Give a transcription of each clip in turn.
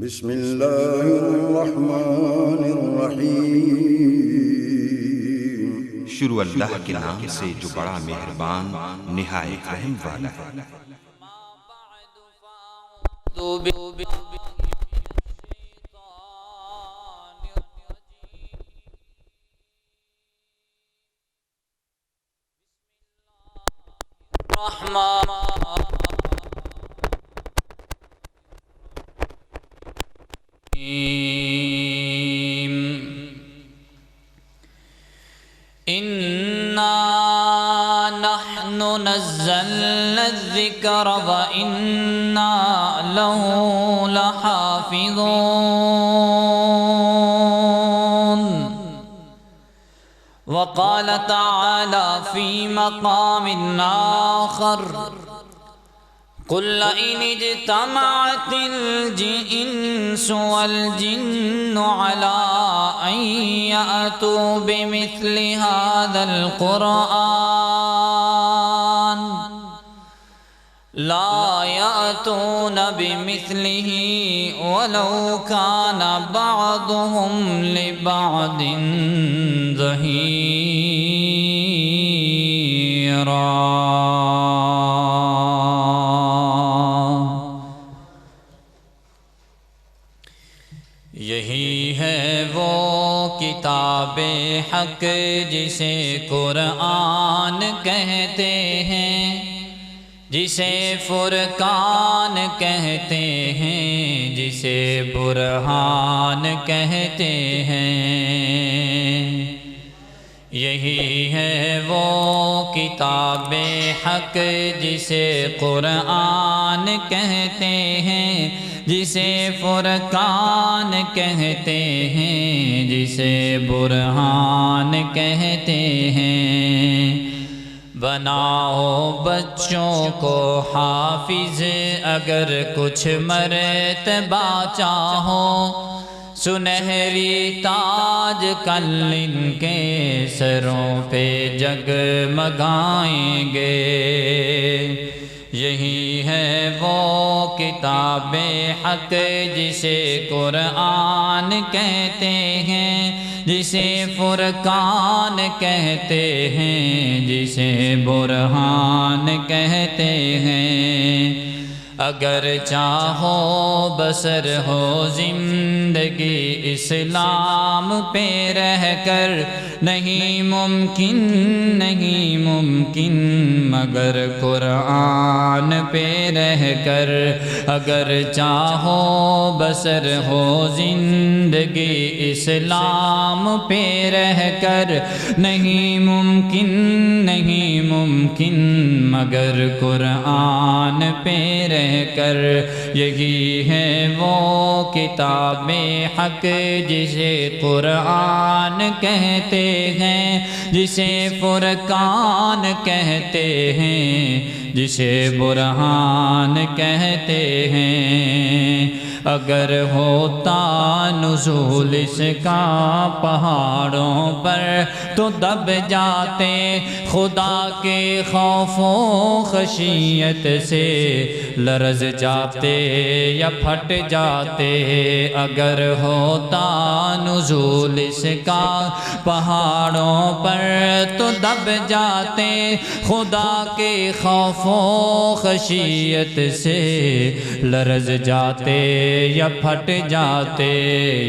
بسم اللہ الرحمن الرحیم۔ شروع اللہ کے نام سے جو بڑا مہربان نہایت رحم والا ہے۔ إِنَّا نَحْنُ نَزَّلْنَا الذِّكْرَ وَإِنَّا لَهُ لَحَافِظُونَ وقال تعالى في مقام آخر قل إن اجتمعت الإنس والجن على أن يأتوا بمثل هذا القرآن لا يأتون بمثله ولو كان بعضهم لبعض ظهيرا۔ یہی ہے وہ کتاب حق جسے قرآن کہتے ہیں، جسے فرقان کہتے ہیں، جسے برہان کہتے ہیں۔ یہی ہے وہ کتاب حق جسے قرآن کہتے ہیں، جسے فرقان کہتے ہیں، جسے برہان کہتے ہیں۔ بناؤ بچوں کو حافظ اگر کچھ مرتبہ چاہو، سنہری تاج کل ان کے سروں پہ جگمگائیں گے۔ یہی ہے وہ کتاب حق جسے قرآن کہتے ہیں، جسے فرقان کہتے ہیں، جسے برہان کہتے ہیں۔ اگر چاہو بسر ہو زندگی اسلام پہ رہ کر، نہیں ممکن نہیں ممکن مگر قرآن پہ رہ کر۔ اگر چاہو بسر ہو زندگی اسلام پہ رہ کر، نہیں ممکن نہیں ممکن مگر قرآن پہ رہ کر۔ یہی ہے وہ کتاب حق جسے قرآن کہتے ہیں، جسے فرقان کہتے ہیں، جسے برہان کہتے ہیں۔ اگر ہوتا نزول اس کا پہاڑوں پر تو دب جاتے، خدا کے خوف و خشیت سے لرز جاتے یا پھٹ جاتے۔ اگر ہوتا نزول اس کا پہاڑوں پر تو دب جاتے، خدا کے خوف و خشیت سے لرز جاتے یا پھٹ جاتے۔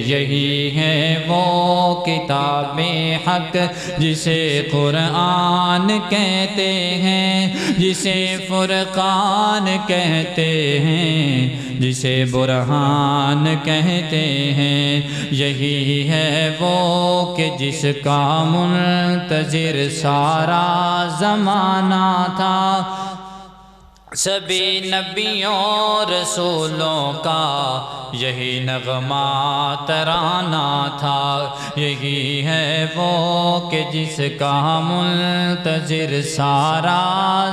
یہی ہے وہ کتاب حق جسے قرآن کہتے ہیں، جسے فرقان کہتے ہیں، جسے برہان کہتے ہیں۔ یہی ہے وہ کہ جس کا منتظر سارا زمانہ تھا، سبھی نبیوں رسولوں کا یہی نغمہ ترانہ تھا۔ یہی ہے وہ کہ جس کا منتظر سارا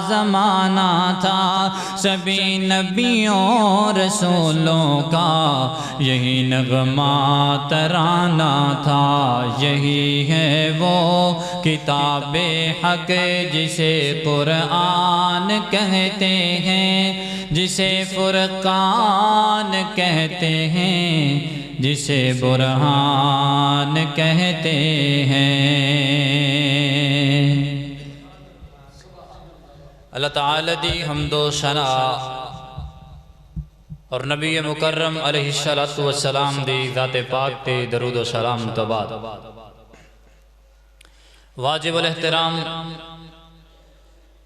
زمانہ تھا، سبھی نبیوں رسولوں کا یہی نغمہ ترانہ تھا۔ یہی ہے وہ کتاب حق جسے قرآن کہتے ہیں، جسے فرقان کہتے ہیں، جسے برہان کہتے ہیں۔ اللہ تعالی دی حمد و ثنا اور نبی مکرم علیہ السلام دی ذات پاک تے درود و سلام تو بعد واجب الاحترام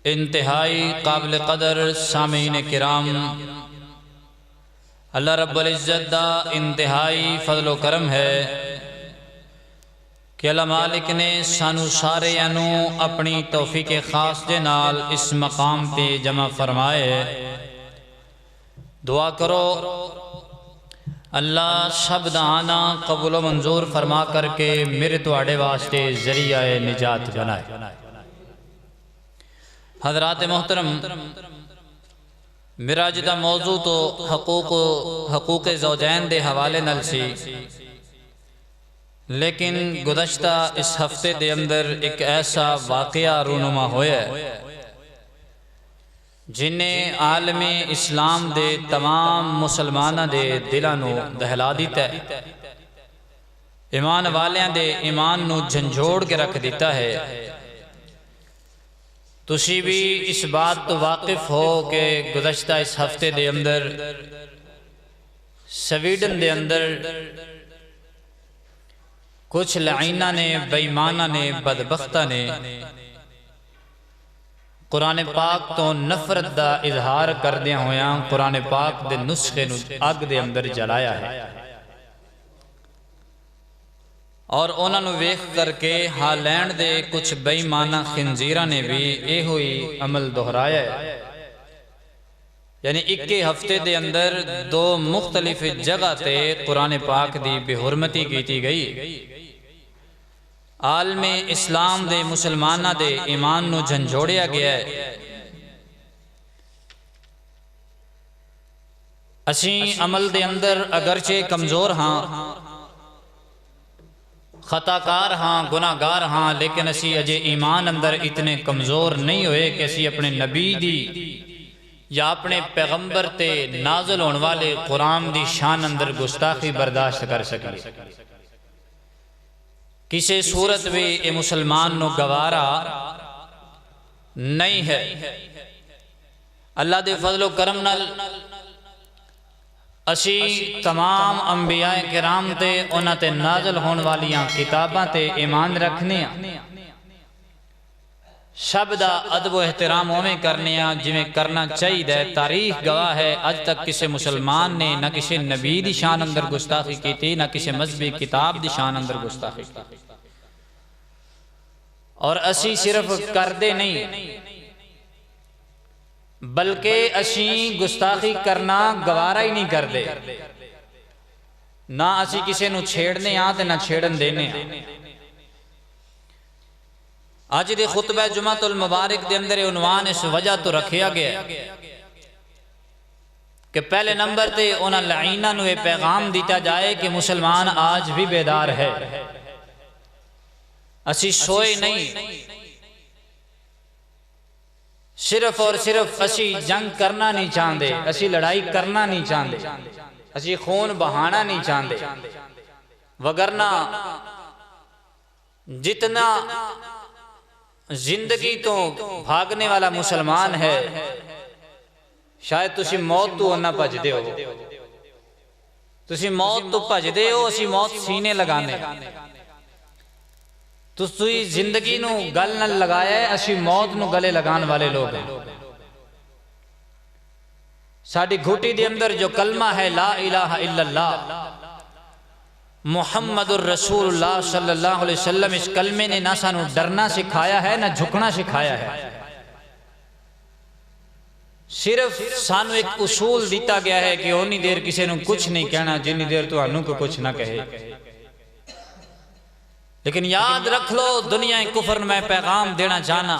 انتہائی قابل قدر سامعین کرام، اللہ رب العزت دا انتہائی فضل و کرم ہے کہ اللہ مالک نے سانو سارے اپنی توفیق خاص دے نال اس مقام تے جمع فرمائے۔ دعا کرو اللہ سب دا آنا قبول و منظور فرما کر کے میرے تواڈے واسطے ذریعہ نجات بنائے۔ حضرات محترم، میرا جدا موضوع تو حقوق زوجین دے حوالے نال سی، لیکن گزشتہ اس ہفتے دے اندر ایک ایسا واقعہ رونما ہویا ہے جنہیں عالم اسلام دے تمام مسلمانہ دے دلانو دہلا دیتا ہے، ایمان والیاں دے ایمان نو جھنجھوڑ کے رکھ دیتا ہے۔ تسی بھی اس بات تو واقف ہو کہ گزشتہ اس ہفتے دے اندر سویڈن دے اندر کچھ لعینہ نے، بےایمانہ نے، بدبختہ نے قرآن پاک تو نفرت دا اظہار کردیا ہویاں قرآن پاک دے نسخے نو اگ دے اندر جلایا ہے، اور انہوں نے ویکھ کر کے ہالینڈ دے کچھ بےایمانہ خنزیرہ نے بھی یہ ہوئی عمل دہرایا ہے۔ یعنی ایک ہفتے دے اندر دو مختلف جگہ تے قرآن پاک دی بے حرمتی کیتی گئی۔ عالم اسلام دے مسلمانہ دے ایمان نو جھنجھوڑیا گیا ہے۔ اسی عمل دے اندر اگرچہ کمزور ہاں، خطاکار ہاں، گناہگار ہاں، لیکن اسی اجے ایمان اندر اتنے کمزور نہیں ہوئے کہ اسی اپنے نبی دی یا اپنے پیغمبر تے نازل ہونے والے قرآن دی شان اندر گستاخی برداشت کر سکے۔ کسی صورت بھی اے مسلمان نو گوارا نہیں ہے۔ اللہ دے فضل و کرم نال اسی تمام انبیاء کرام تے انہاں تے نازل ہون والیاں کتاباں تے ایمان رکھنے ہیں، سب دا ادب و احترام ہونے کرنے ہیں جویں کرنا چاہیے۔ تاریخ گواہ ہے اج تک کسی مسلمان نے نہ کسی نبی دی شان اندر گستاخی کی تھی، نہ کسی مذہبی کتاب دی شان اندر گستاخی کی تھی، اور اسی صرف کردے نہیں بلکہ اسی گستاخی کرنا گوارا ہی نہیں کردے، نہ اسی کسی نو چھیڑنے آتے نہ چھیڑن دینے آتے۔ آج دے خطبہ جمعۃ المبارک دے اندر عنوان اس وجہ تو رکھیا گیا کہ پہلے نمبر تے انہاں لعینہ نو یہ پیغام دیتا جائے کہ مسلمان آج بھی بیدار ہے، اسی سوئے نہیں، صرف اور صرف اسی جنگ کرنا نہیں چاہندے، اسی لڑائی کرنا نہیں چاہندے، اسی خون بہانا نہیں چاہندے، وگرنہ جتنا زندگی تو بھاگنے والا مسلمان ہے شاید تسی موت تو نہ بچ دے ہو، تسی موت تو بچ دے ہو، اسی موت سینے لگانے، تسی زندگی نو گل نہ لگایا ہے، اسی موت نو گلے لگان والے لوگ ہیں۔ ساڑھی گھوٹی دے اندر جو کلمہ ہے لا الہ الا اللہ محمد الرسول اللہ صلی اللہ علیہ وسلم، اس کلمے نے نہ سانو ڈرنا سکھایا ہے نہ جھکنا سکھایا ہے، صرف سانو ایک اصول دیتا گیا ہے کہ اونی دیر کسی نو کچھ نہیں کہنا جنی دیر تو انو کو کچھ نہ کہے۔ لیکن یاد رکھ لو، دنیا کفر میں پیغام دینا چاہنا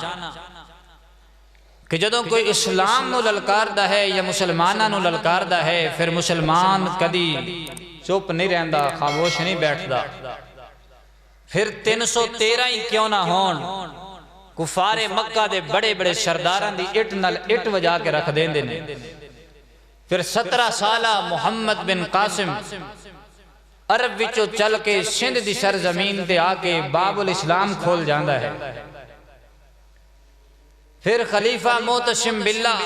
کہ جدوں کوئی اسلام نو للکاردہ ہے یا مسلمانہ نو للکاردہ ہے، پھر مسلمان کدی چپ نہیں رہندا، خاموش نہیں بیٹھدا، پھر 313 ہی کیوں نہ ہون، کفار مکہ دے بڑے بڑے سرداران دی اٹ نال اٹ وجا کے رکھ دین دینے، پھر 17 سالہ محمد بن قاسم عرب وچوں چل کے سندھ دی سرزمین تے آ کے باب الاسلام کھول جاندا ہے۔ پھر خلیفہ معتصم باللہ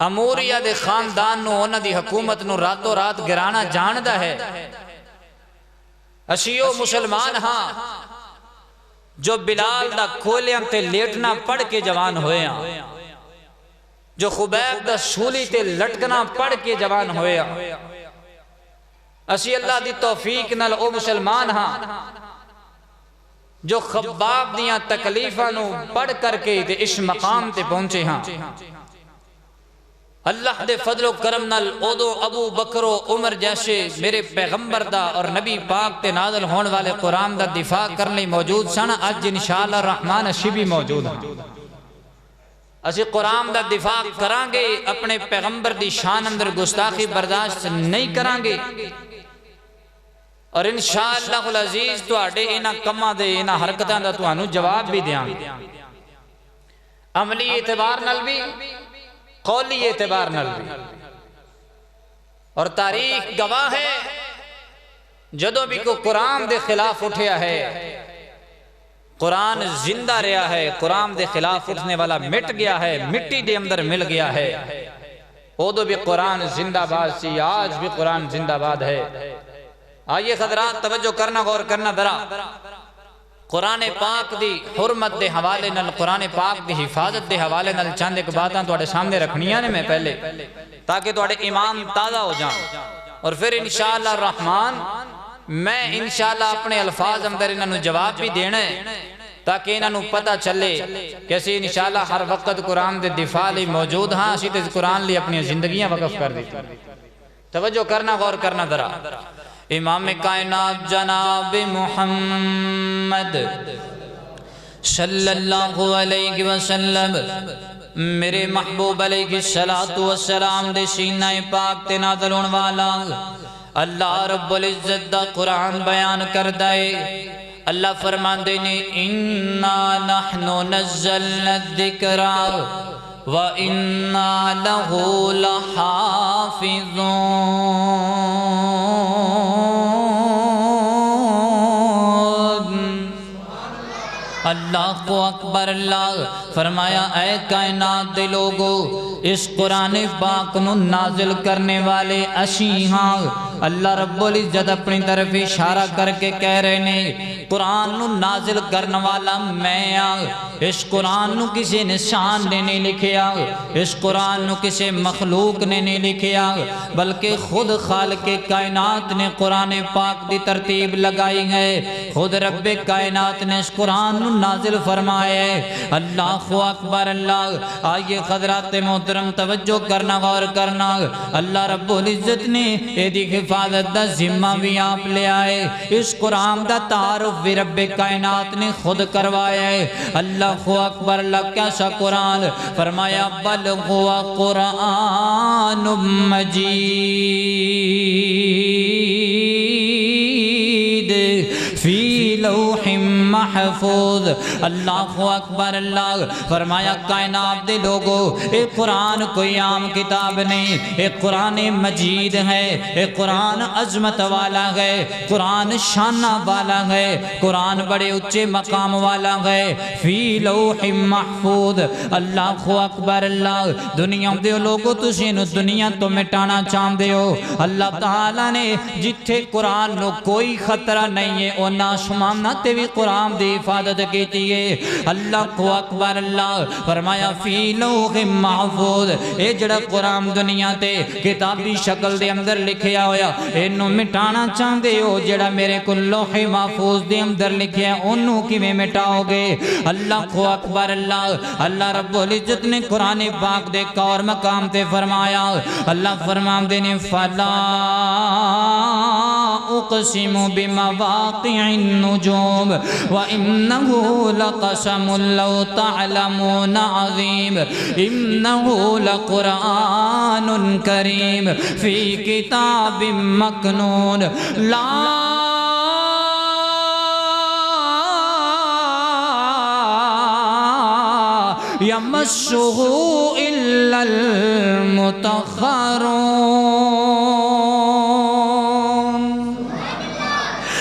اموریہ دے خاندان نو انہاں دی حکومت نو راتوں رات گرانا جاندا ہے۔ اشیو مسلمان ہاں جو بلال دا کھولیاں تے لیٹنا پڑھ کے جوان ہوئے ہاں، جو خبیب دا سولی تے لٹکنا پڑھ کے جوان ہوئے ہاں۔ اسی اللہ دی توفیق نال او مسلمان ہاں جو خباب دیاں تکلیفاں نو پڑھ کر کے تے اس مقام تے پہنچے ہاں۔ اللہ دے فضل و کرم نال اودو ابو بکر و عمر جیسے میرے پیغمبر دا اور نبی پاک تے نازل ہون والے قرآن دا دفاع کرنے موجود سن، آج انشاءاللہ الرحمن اسی بھی موجود ہیں۔ اسی قرآن دا دفاع کرانگے، اپنے پیغمبر دی شان اندر گستاخی برداشت نہیں کرانگے، اور انشاءاللہ العزیز تو آڑے اینا کمہ دے اینا حرکتاں دا تو آنو جواب بھی دیاں، عملی اعتبار نال بھی قولی اعتبار نال بھی۔ اور تاریخ گواہ ہے جدوں بھی کو قرآن دے خلاف اٹھیا ہے، قرآن زندہ رہا ہے، قرآن دے خلاف اٹھنے والا مٹ گیا ہے، مٹی دے اندر مل گیا ہے، اودو بھی قرآن زندہ باد سی، آج بھی قرآن زندہ باد ہے۔ آئیے حضرات توجہ کرنا، غور کرنا ذرا، قرآن پاک دی حرمت دے حوالے نال، قرآن پاک دی حفاظت دے حوالے نال چند ایک باتاں تو آڑے سامنے رکھنیاں نے میں پہلے، تاکہ تو آڑے ایمان تازہ ہو جائیں، اور پھر انشاءاللہ الرحمن میں انشاءاللہ اپنے الفاظ اندر انہوں جواب بھی دینا ہے، تاکہ انہوں پتہ چلے کہ اسی انشاءاللہ ہر وقت قرآن دے دفاع لی موجود ہاں، اسی تے قرآن لی اپنی زندگیاں وقف کر دی۔ توجہ کرنا، غور کرنا ذرا، امام کائنات جناب محمد صلی اللہ علیہ وسلم میرے محبوب علیہ السلام دے سینہ پاک تے نازل ہون والا اللہ رب العزت دا قرآن بیان کر دائے۔ اللہ فرمان دینے اِنَّا نَحْنُ نَزَّلْنَا الذِّكْرَ وَإِنَّا لَهُ لَحَافِظُونَ۔ اللہ کو اکبر، اللہ فرمایا اے کائنات دے لوگو، اس قرآن پاک نو نازل کرنے والے اسی ہاں۔ اللہ رب العزت اپنی طرف اشارہ کر کے کہہ رہے نے قرآن نو نازل کرنے والا میں آں۔ اس قرآن نو کسی انسان نے نہیں لکھیا، اس قرآن نو کسی مخلوق نے نہیں لکھیا، بلکہ خود خالق کائنات نے قرآن پاک دی ترتیب لگائی ہے، خود رب کائنات نے اس قرآن نو نازل فرمایا ہے۔ اللہ اکبر، اللہ۔ آئیے حضرات محترم توجہ کرنا، غور کرنا، اللہ رب العزت نے ایدی حفاظت دا ذمہ بھی آپ لے آئے، اس قرآن دا تعارف بھی رب کائنات نے خود کروایا ہے۔ اللہ اکبر، اللہ کیسا قرآن، فرمایا بل هو قرآن مجید فی لوح محفوظ۔ اللہ اکبر، اللہ فرمایا کائنات دے لوگو، اے قرآن کوئی عام کتاب نہیں، اے قرآن مجید ہے، اے قرآن عظمت والا ہے، قرآن شانہ والا ہے، قرآن بڑے اچھے مقام والا ہے، فی لوح محفوظ۔ اللہ اکبر، اللہ۔ دنیا دے لوگو تسی نو دنیا تو مٹانا چاہندے ہو، اللہ تعالیٰ نے جتھے قرآن نو کوئی خطرہ نہیں ہے اونا آسماناں تے بھی قرآن دی حفاظت کیتی ہے۔ اللہ اکبر، اللہ فرمایا فی لوح محفوظ۔ اے جڑا قرآن دنیا تے کتابی شکل دے اندر لکھیا ہویا، اینو مٹانا چاہندے ہو، جڑا میرے کو لوح محفوظ دے اندر لکھیا اونو کیویں مٹاؤ گے؟ اللہ اکبر، اللہ۔ اللہ رب العزت نے قرآن پاک دے اور مقام تے فرمایا، اللہ فرمان دینے فلا اقسم بمواقع النجوم وانه لقسم لو تعلمون عظیم انه لقرآن کریم فی کتاب مکنون لا یمسہ إلا المتخرون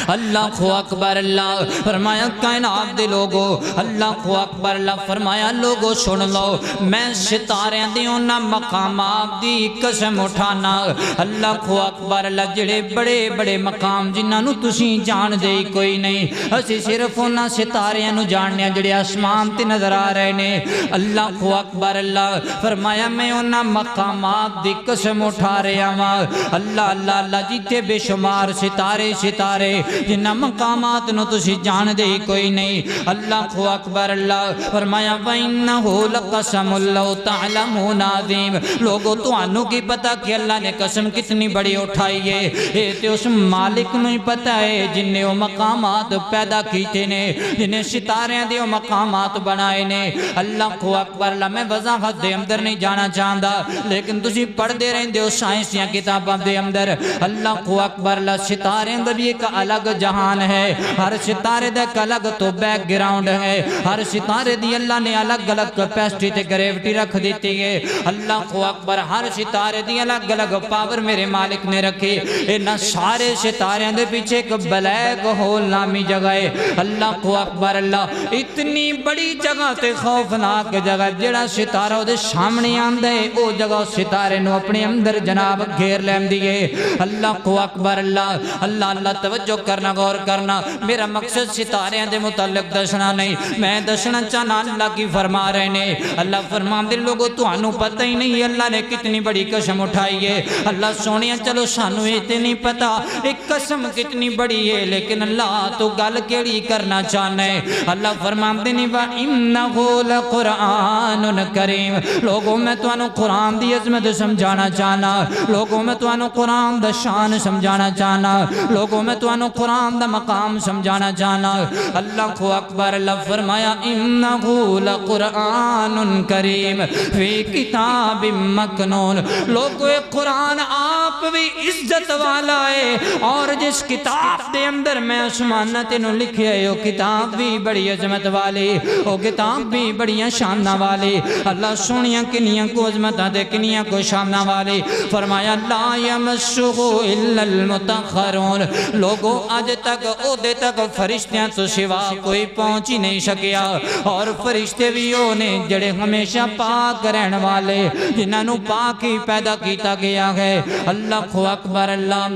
اللہ اکبر اللہ فرمایا کائنات دے لوگو اللہ اکبر اللہ فرمایا لوگو سن لو میں ستارے دی انہاں مقامات دی قسم اٹھانا اللہ اکبر اللہ جڑے بڑے بڑے مقام جنہاں نو تسی جان دے کوئی نہیں اسی صرف انہاں ستارے نو جاننے جڑے آسمان تے نظر آ رہے نے اللہ اکبر اللہ فرمایا میں انہاں مقامات دی قسم اٹھا رہا ہوں اللہ اللہ اللہ جیتے بے شمار ستارے ستارے جنہ مقامات نو تسی جان دے کوئی نہیں اللہ اکبر اللہ فرمایا وَإِنَّهُ لَقَسَمُ اللَّهُ تَعْلَمُونَ عَظِيمٌ لوگو تو انو کی پتا کہ اللہ نے قسم کتنی بڑی اٹھائی ہے اے تے اس مالک نو ہی پتا ہے جن نے وہ مقامات پیدا کیتے نے جنہیں ستارے دے وہ مقامات بنائے نے اللہ اکبر اللہ میں وضاحت دے اندر نہیں جانا چاہتا لیکن تسی پڑھ دے رہے دے سائنسیاں کتاباں دے اندر اللہ اکبر اللہ ستارے اندر بھی ایک الگ جہان ہے ہر ستارے دے ایک الگ تو بیک گراؤنڈ ہے ہر ستارے دی اللہ نے الگ الگ کیپیسٹی تے گریوٹی رکھ دیتی ہے اللہ اکبر ہر ستارے دی الگ الگ پاور میرے مالک نے رکھی انہاں سارے ستارے دے پیچھے ایک بلیک ہول نامی جگہ ہے اللہ اکبر اللہ اتنی بڑی جگہ تے خوفناک جگہ جڑا ستارہ دے سامنے آندا ہے او جگہ ستارے نو اپنے اندر جناب گھیر لیندی ہے اللہ اکبر اللہ اللہ اللہ توجہ کرنا غور کرنا میرا مقصد ستارے دے متعلق دسنا نہیں میں دسنا چاہنا اللہ کی فرما رہے نے اللہ فرما دے لوگوں تو انو پتہ ہی نہیں اللہ نے کتنی بڑی قسم اٹھائی ہے اللہ سونیا چلو سانو اتنی پتا ایک قسم کتنی بڑی ہے لیکن اللہ تو گل کیڑی کرنا چاہنا ہے اللہ فرما دے نہیں وَإِنَّهُ لَقُرْآنٌ کریم لوگوں میں تو انو قرآن دی عظمت سمجھانا چاہنا لوگوں میں تو انو قرآن دا شان سمجھانا چاہنا لوگوں میں تو انو قرآن دا مقام سمجھانا چاہنا اللہ اکبر اللہ فرمایا انہو لقرآن کریم فی کتاب مکنون لوگو قرآن آپ بھی عزت والا ہے اور جس کتاب دے اندر میں اسمانت انہوں لکھے ہے وہ کتاب بھی بڑی عظمت والی وہ کتاب بھی بڑی شانہ والی اللہ سنیا کنیاں کو عظمت دے کنیاں کو شانہ والی فرمایا لا یمسہ الا المتخرون لوگو آج تک او دے تک فرشتیاں تو سوا کوئی پہنچ ہی نہیں سکیا اور فرشتے بھی ہونے جڑے ہمیشہ پاک رہن والے جنہاں نو پاک ہی پیدا کیتا گیا ہے اللہ اکبر اللہ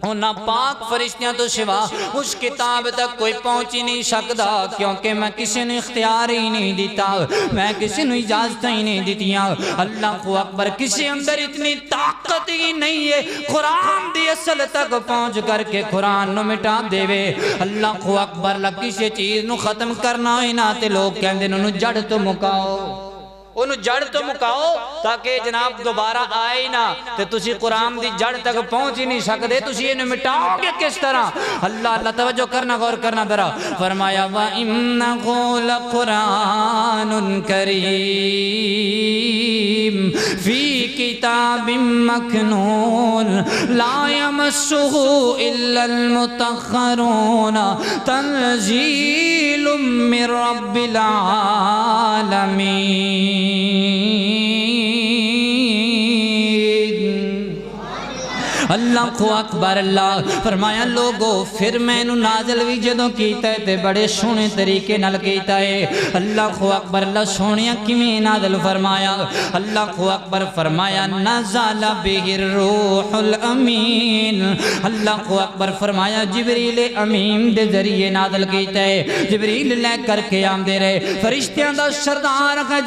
انہاں پاک فرشتیاں تو سوا اس کتاب تک کوئی پہنچ ہی نہیں سکتا کیونکہ میں کسی نے اختیار ہی نہیں دیتا میں کسی نے اجازت ہی نہیں دیتیاں اللہ اکبر کسی اندر اتنی طاقت ہی نہیں ہے قرآن دی اصل تک پہنچ کر کے قرآن نو مٹا دے وے اللہ اکبر کسی چیز نو ختم کرنا ہوئی نہ تے لوگ کہندے انہوں جڑ تو مکاؤ انہوں جڑ تو مکاؤ تاکہ جناب دوبارہ آئے نہ تے تسی قرآن دی جڑ تک پہنچ ہی نہیں سکتے تسی انہوں مٹاؤ گے کس طرح اللہ اللہ توجہ کرنا غور کرنا درہ فرمایا وَإِنَّهُ لَقُرْآنٌ كَرِيمٌ فِي كِتَابٍ مَكْنُونٍ لَا يَمَسُّهُ إِلَّا الْمُتَخَّرُونَ تَنزِيلٌ مِّن رَبِّ الْعَالَمِينَ اللہ اکبر اللہ فرمایا لوگو پھر میں نو نازل بھی جدوں کیتا ہے تے بڑے سونے طریقے نال کیتا ہے اللہ اکبر اللہ سونیا کیویں نازل فرمایا اللہ اکبر فرمایا نزل به الروح الامین اللہ اکبر فرمایا جبریل امین دے ذریعے نازل کیتا ہے جبریل لے کر کے آمدے رہے فرشتیاں دا سردار ہے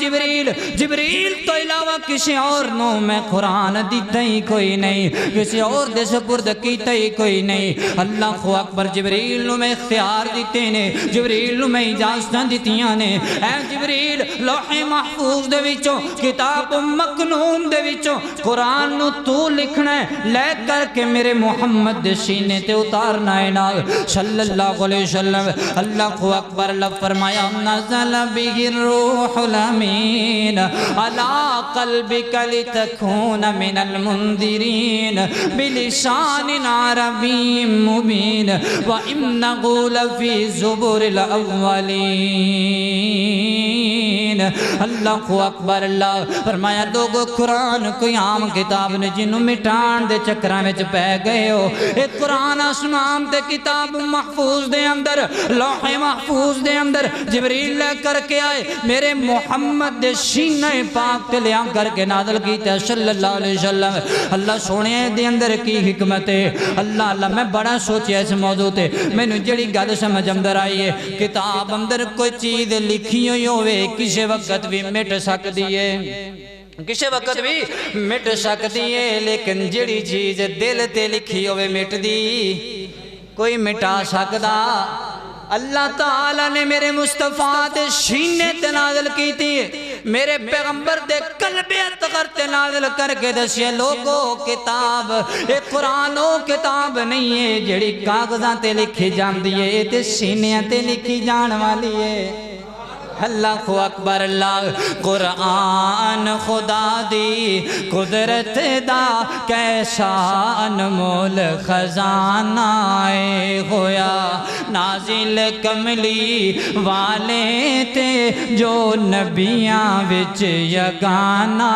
جبریل تو علاوہ کسی اور نو میں قرآن دیتا ہی کوئی نہیں کسی اور دے سپرد کیتا ہی کوئی نہیں اللہ اکبر جبریل نو میں اختیار دیتے نے جبریل نو میں اجازتاں دیتیاں نے اے جبریل لوح محفوظ دے وچوں کتاب مکنون دے وچوں قرآن نو تو لکھنا ہے لے کر کے میرے محمد دے سینے تے اتارنا ہے نا صلی اللہ علیہ وسلم اللہ اکبر اللہ فرمایا نزل به الروح الامین علی قلبک لتکون من المنذرین بلسان عربی مبین وَإِنَّهُ لَفِي زُبُرِ الْأَوَّلِينَ اللہ اکبر اللہ فرمایا لوگو قرآن کوئی عام کتاب نے جنہوں مٹان دے چکران میں پہ گئے ہو ایک قرآن اسمان دے کتاب محفوظ دے اندر لوح محفوظ دے اندر جبریل لے کر کے آئے میرے محمد دے سینہ پاک تے لیا کر کے نازل کیتا صلی اللہ علیہ وسلم اللہ سونے دے اندر کی حکمت ہے اللہ میں بڑا سوچیا اس موضوع تے میں نے جڑی گل سمجھ اندر آئی ہے کتاب اندر کوئی چیز لکھی ہوئی ہوئے کسی وقت بھی مٹ سکتی ہے کسی وقت بھی مٹ سکتی ہے لیکن جڑی چیز دل تے لکھی ہوئے مٹ دی کوئی مٹا سکتا اللہ تعالیٰ نے میرے مصطفیٰ دے سینے تے نازل کی تھی میرے پیغمبر دے قلب اطہر تے نازل کر کے دسیا لوگو کتاب ایک قرآن او کتاب نہیں ہے جڑی کاغذاں تے لکھی جان دیئے تے سینے تے لکھی جان والی ہے اللہ اکبر اللہ قرآن خدا دی قدرت دا کیسا انمول خزانہ ہویا نازل کملی والے تے جو نبیاں وچ یگانا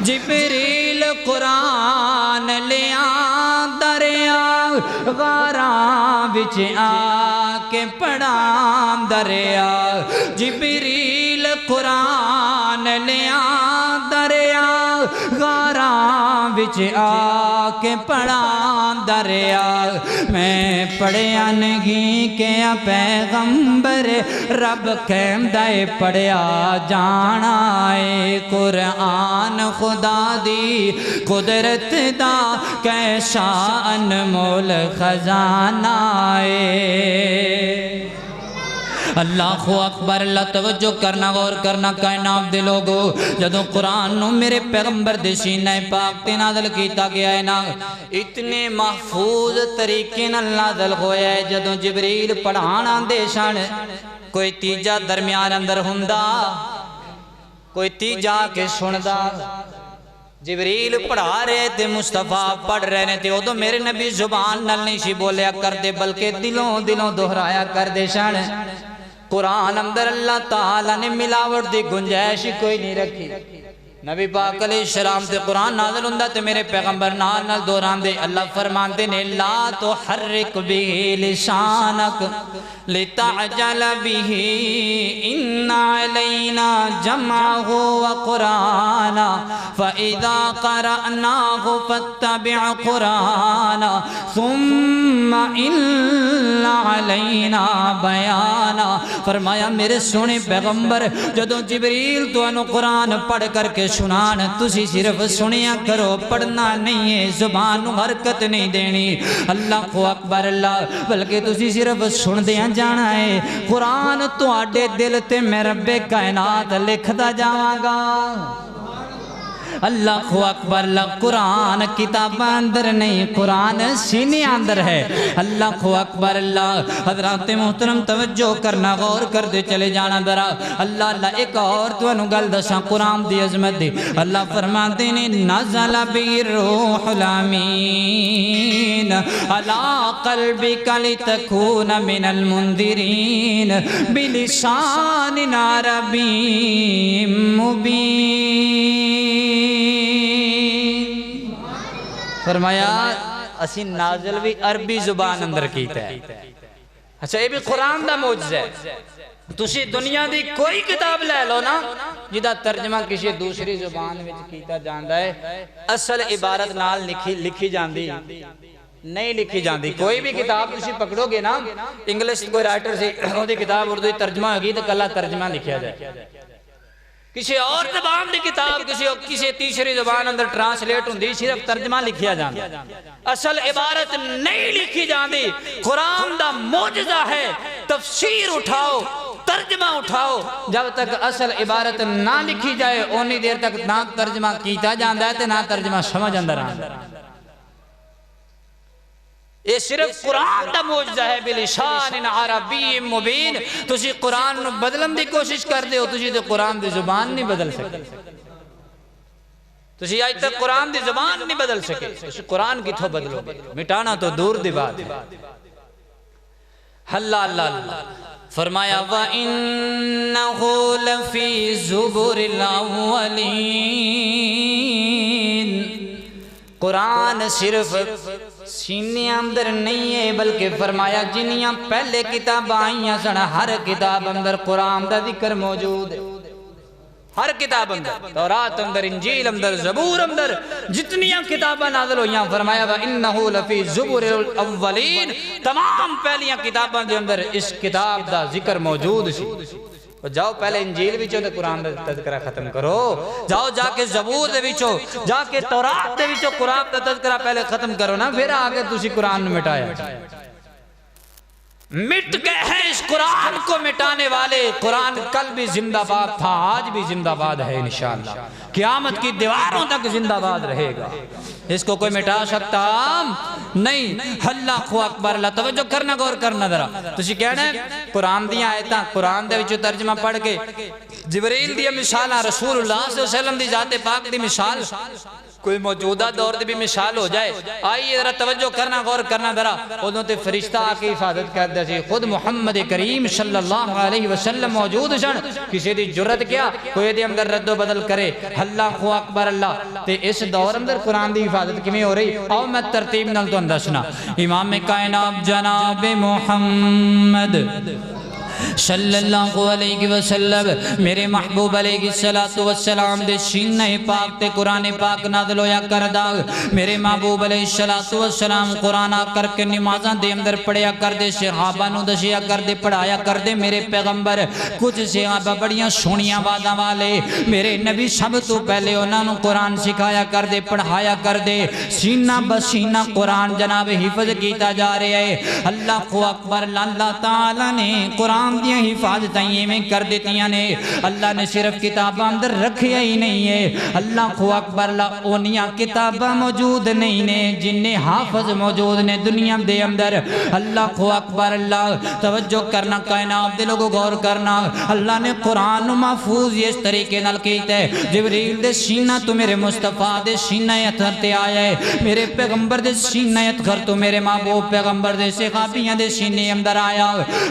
جبریل قرآن لیا دریا غاراں وچ آکے پڑھام دریا جبریل قرآن لیا دریا غاراں وچ آکے پڑھام دریا میں پڑھیا نہیں کیا پیغمبر رب کہم دائے پڑھیا جانا ہے قرآن خدا دی قدرت دا کیسا انمول خزانہ ہے اللہ اکبر اللہ توجہ کرنا غور کرنا کائنات دے لوگو جدوں قرآن نو میرے پیغمبر دے سینہ پاک تے نازل کیتا گیا ہے نا اتنے محفوظ طریقے نال نازل ہویا ہے جدوں جبریل پڑھانا دے سن کوئی تیجا درمیان اندر ہوندا کوئی تیجا کے سندا جبریل پڑھا رہے تھے مصطفیٰ پڑھ رہے تھے وہ تو میرے نبی زبان نل نہیں سی بولیا کر دے بلکہ دلوں دہرایا کر دے شان قرآن اندر اللہ تعالیٰ نے ملاوٹ دی گنجائش کوئی نہیں رکھی نبی پاک علیہ السلام تے قرآن نازل ہوندا تے میرے پیغمبر نال دوران دے اللہ فرماندے نے لا تحرک به لسانک لتعجل به ان علینا جمعه وقرآنا فإذا قرأناه فاتبع قرآنا ثم ان علینا بیانا فرمایا میرے سونے پیغمبر جدوں جبریل تو انو قرآن پڑھ کر کے سنان تسی صرف سنیا کرو پڑھنا نہیں ہے زبان حرکت نہیں دینی اللہ اکبر اللہ بلکہ تسی صرف سن دیا جانا ہے قرآن تو آڈے دل تے میں رب کائنات لکھتا جاواں گا اللہ اکبر اللہ قرآن کتاب اندر نہیں قرآن سینے اندر ہے اللہ اکبر اللہ حضرات محترم توجہ کرنا غور کر دے چلے جانا درا اللہ ایک اور تو انو گل دساں قرآن دی عظمت دی اللہ فرماتے نے نزل بی روح الامین علی قلبک لتکون من المنذرین بلسان عربی مبین فرمایا اسی نازل بھی عربی زبان اندر کیتا ہے اچھا یہ بھی قرآن دا معجزہ ہے تسی دنیا دی کوئی کتاب لے لو نا جدا ترجمہ کسی دوسری زبان میں کیتا جاندہ ہے اصل عبارت نال لکھی جاندی نہیں لکھی جاندی کوئی بھی کتاب تسی پکڑو گے نا انگلش کوئی رائٹر سے وہ دی کتاب اردو ترجمہ ہوگی تو کلا ترجمہ لکھیا جائے کسی اور زبان دی کتاب کسی تیسری زبان اندر ٹرانسلیٹ ہوندی صرف ترجمہ لکھیا جاندی اصل عبارت نہیں لکھی جاندی قرآن دا معجزہ ہے تفسیر اٹھاؤ ترجمہ اٹھاؤ جب تک اصل عبارت نہ لکھی جائے اونی دیر تک نہ ترجمہ کیتا جاندہ ہے نہ ترجمہ سمجھ اندر آندہ یہ صرف قرآن دا معجزہ ہے بلسان عربی مبین تسی قرآن بدلن دی کوشش کر دے ہو تسی تو قرآن دی زبان نہیں بدل سکے تسی آج تک قرآن دی زبان نہیں بدل سکے تسی قرآن کی تھو بدلو گے مٹانا تو دور دی بات ہے اللہ اللہ اللہ فرمایا وَإِنَّهُ لَفِي زُبُرِ الْأَوَّلِينَ، قرآن صرف سینے اندر نہیں ہے بلکہ فرمایا جنیاں پہلے کتاب آئیاں سن ہر کتاب اندر قرآن دا ذکر موجود ہے، ہر کتاب اندر، تورات اندر، انجیل اندر، زبور اندر، جتنیاں کتاباں نازل ہوئیاں فرمایا وَإِنَّهُ لَفِي زُبُرِ الْأَوَّلِينَ، تمام پہلیاں کتاباں دے اندر اس کتاب دا ذکر موجود سی۔ جاؤ پہلے انجیل وچوں تے قرآن دا تذکرہ ختم کرو، جاؤ جا کے زبور دے وچوں، جا کے تورات دے وچوں قرآن دا تذکرہ پہلے ختم کرو نا، پھر آگے تسی قرآن نو مٹایا۔ مٹ گئے ہیں اس قرآن کو مٹانے والے، قرآن کل بھی زندہ باد تھا، آج بھی زندہ باد ہے انشاءاللہ، قیامت کی دیواروں تک زندہ باد رہے گا، اس کو کوئی مٹا سکتا نہیں۔ اللہ اکبر، اللہ توجہ کرنا، غور کرنا ذرا۔ تسی کہنا ہے قرآن دی آیتاں، قرآن دے وچوں ترجمہ پڑھ کے جبریل دی مثالاں، رسول اللہ صلی اللہ علیہ وسلم دی ذات پاک دی مثال، کوئی موجودہ دور دی بھی مثال ہو جائے، آئیے ذرا توجہ کرنا، غور کرنا ذرا۔ ادھوں تے فرشتہ آکے حفاظت کرتے سی، خود محمد کریم صلی اللہ علیہ وسلم موجود سن، کسی دی جرت کیا کوئی دے اندر رد و بدل کرے۔ اللہ اکبر اللہ، تے اس دور اندر قرآن دی حفاظت کیویں ہو رہی، آؤ میں ترتیب نال تانوں دسنا۔ امام کائنات جناب محمد صلی اللہ علیہ وسلم، میرے محبوب علیہ السلام دے سینہ پاک تے قرآن پاک نازل ہویا کردا، میرے محبوب علیہ السلام قرآن کر کے نمازاں دے اندر پڑھیا کردے، صحابہ نو دسیا کردے، پڑھایا کردے۔ میرے پیغمبر کچھ صحابہ بڑیاں سونیاں باتاں والے، میرے نبی سب تو پہلے انہاں نو قرآن سکھایا کردے، پڑھایا کردے، سینہ بسینہ قرآن جناب حفظ کیتا جا رہا ہے۔ اللہ اکبر، اللہ تعالیٰ نے قرآن دیا حفاظتیں یہ میں کر دیتیاں نے، اللہ نے صرف کتابہ اندر رکھیا ہی نہیں ہے۔ اللہ اکبر، اللہ اونیاں کتابہ موجود نہیں نے جنہیں حافظ موجود نے دنیا دے اندر۔ اللہ اکبر، اللہ توجہ کرنا، کائنات دے لوگوں غور کرنا، اللہ نے قرآن محفوظ اس طریقے نال کیتا ہے، جبریل دے سینہ تو میرے مصطفیٰ دے سینہ اتھر تے آیا ہے، میرے پیغمبر دے سینہ اتھر تو میرے محبوب پیغمبر دے صحابیاں دے سینے اندر آیا۔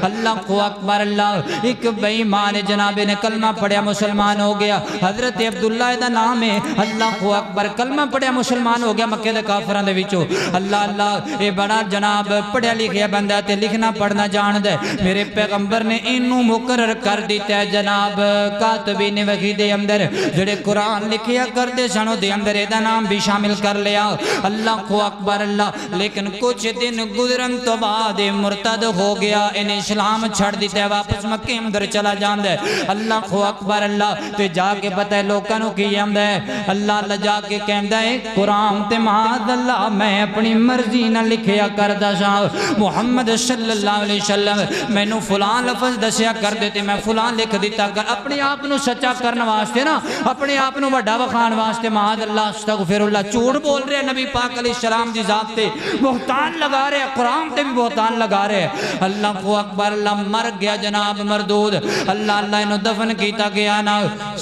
اللہ اکبر اللہ، ایک بے ایمان جناب نے کلمہ پڑھیا مسلمان ہو گیا، حضرت عبداللہ دا نام ہے۔ اللہ اکبر، کلمہ پڑھیا مسلمان ہو گیا مکہ دے کافراں دے وچوں۔ اللہ اللہ، اے بڑا جناب پڑھیا لکھیا بندہ تے لکھنا پڑھنا جاندا ہے، میرے پیغمبر نے اینوں مقرر کر دیتا ہے جناب کاتبین وحی دے اندر، جڑے قرآن لکھیا کردے سن دے اندر اے دا نام بھی شامل کر لیا۔ اللہ اکبر اللہ، لیکن کچھ دن گزرن تو بعد مرتد ہو گیا، انہیں اسلام چھڑ دیتا ہے، واپس مکہ اندر چلا جاندہ ہے۔ اللہ اکبر اللہ، تے جا کے پتہ ہے لوگاں نو کی جاندہ ہے، اللہ اللہ جا کے کہندہ ہے قرآن تے معاذ اللہ میں اپنی مرضی نہ لکھیا کردہ سا، محمد صلی اللہ علیہ وسلم میں نو فلان لفظ دسیا کر دیتے، میں فلان لکھ دیتا کر، اپنے آپ نو سچا کرنا واسطے نا، اپنے آپ نو بڑا وخان واسطے، معاذ اللہ استغفر اللہ، جھوٹ بول رہے نبی پاک علیہ السلام دی ذات تے، بہتان لگا رہے، قرآن تے بھی بہتان لگا رہے۔ اللہ اکبر اللہ، مر گیا جناب مردود، اللہ اللہ انہوں دفن کیتا گیا نا،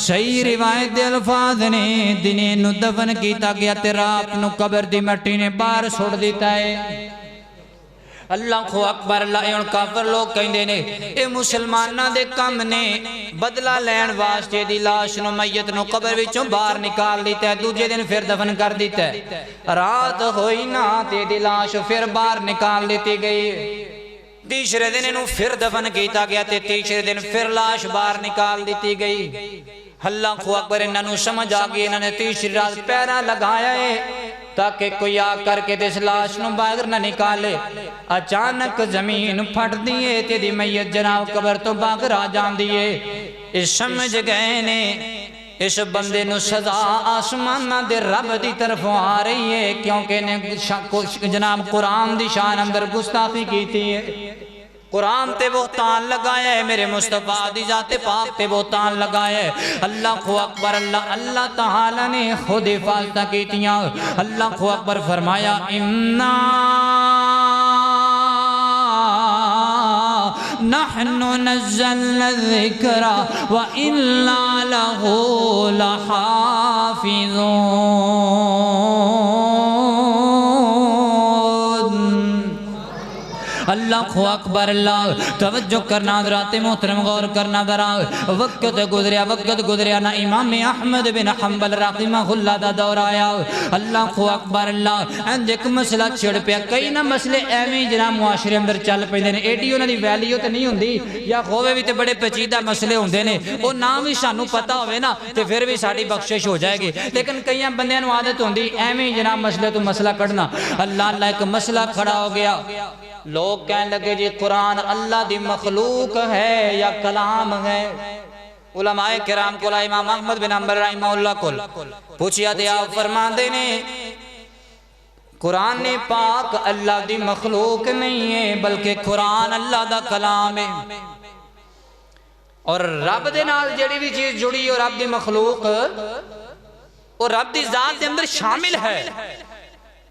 صحیح روایت دے الفاظ نے دنے انہوں دفن کیتا گیا تے رات نو قبر دی مٹی نے باہر چھوڑ دیتا ہے۔ اللہ اکبر اللہ، اے کافر لوگ کہندے نے اے مسلمانہ دے کم نے بدلہ لین واسطے دی لاش نو میت نو قبر وچوں باہر نکال دیتا ہے، دوجے دن پھر دفن کر دیتا ہے، رات ہوئی نا تے دی لاش پھر باہر نکال دیتی گئی، تیسرے دن انہوں پھر دفن کیتا گیا تے تیسرے دن پھر لاش باہر نکال دیتی گئی۔ اللہ اکبر، انہوں سمجھ آگئی، انہوں نے تیسری رات پیرا لگایا ہے تاکہ کوئی آ کر کے اس لاش نو باہر نہ نکالے۔ اچانک زمین پھٹ دیئے تے دی میت جناب قبر تو باہر آ جان دیئے، اس سمجھ گئے نے اس بندے نو سزا آسمانہ دے رب دی طرف آ رہی ہے، کیونکہ جناب قرآن دی شان اندر گستاخی کی تھی ہے، قرآن تے بہتان لگایا ہے، میرے مصطفیٰ دی ذات پاک تے بہتان لگایا ہے۔ اللہ اکبر اللہ، اللہ تعالیٰ نے خود حفاظتہ کی تیاں۔ اللہ اکبر فرمایا اِنَّا نحن نزلنا الذکر وَإِنَّا لَهُ لَحَافِظُونَ۔ اللہ خو اکبر اللہ توجہ کرنا حضرات محترم غور کرنا ذرا وقت گزریا نا امام احمد بن حنبل رحمہ اللہ دا دور آیا اللہ خو اکبر اللہ انج ایک مسئلہ چھڑ پیا کئی نہ مسئلے ایویں جناب معاشرے اندر چل پیندے نے ایڈی انہاں دی ویلیو تے نہیں ہوندی یا ہووے بھی تے بڑے پیچیدہ مسئلے ہوندے نے او نام بھی سانوں پتہ ہوے نا تے پھر بھی ساڈی بخشش ہو جائے گی لیکن کئیاں بندیاں نوں عادت ہوندی ایویں جناب مسئلے تو مسئلہ کڈنا اللہ ایک مسئلہ کھڑا ہو گیا لوگ کہنے لگے جی قرآن اللہ دی مخلوق ہے یا کلام ہے علماء کرام کو امام احمد بن حنبل رحمہ اللہ کو پوچھیا تے آپ فرماندے نے قرآن پاک اللہ دی مخلوق نہیں ہے بلکہ قرآن اللہ دا کلام ہے اور رب دے نال جڑی بھی چیز جڑی اور رب دی مخلوق اور رب دی ذات دے اندر شامل ہے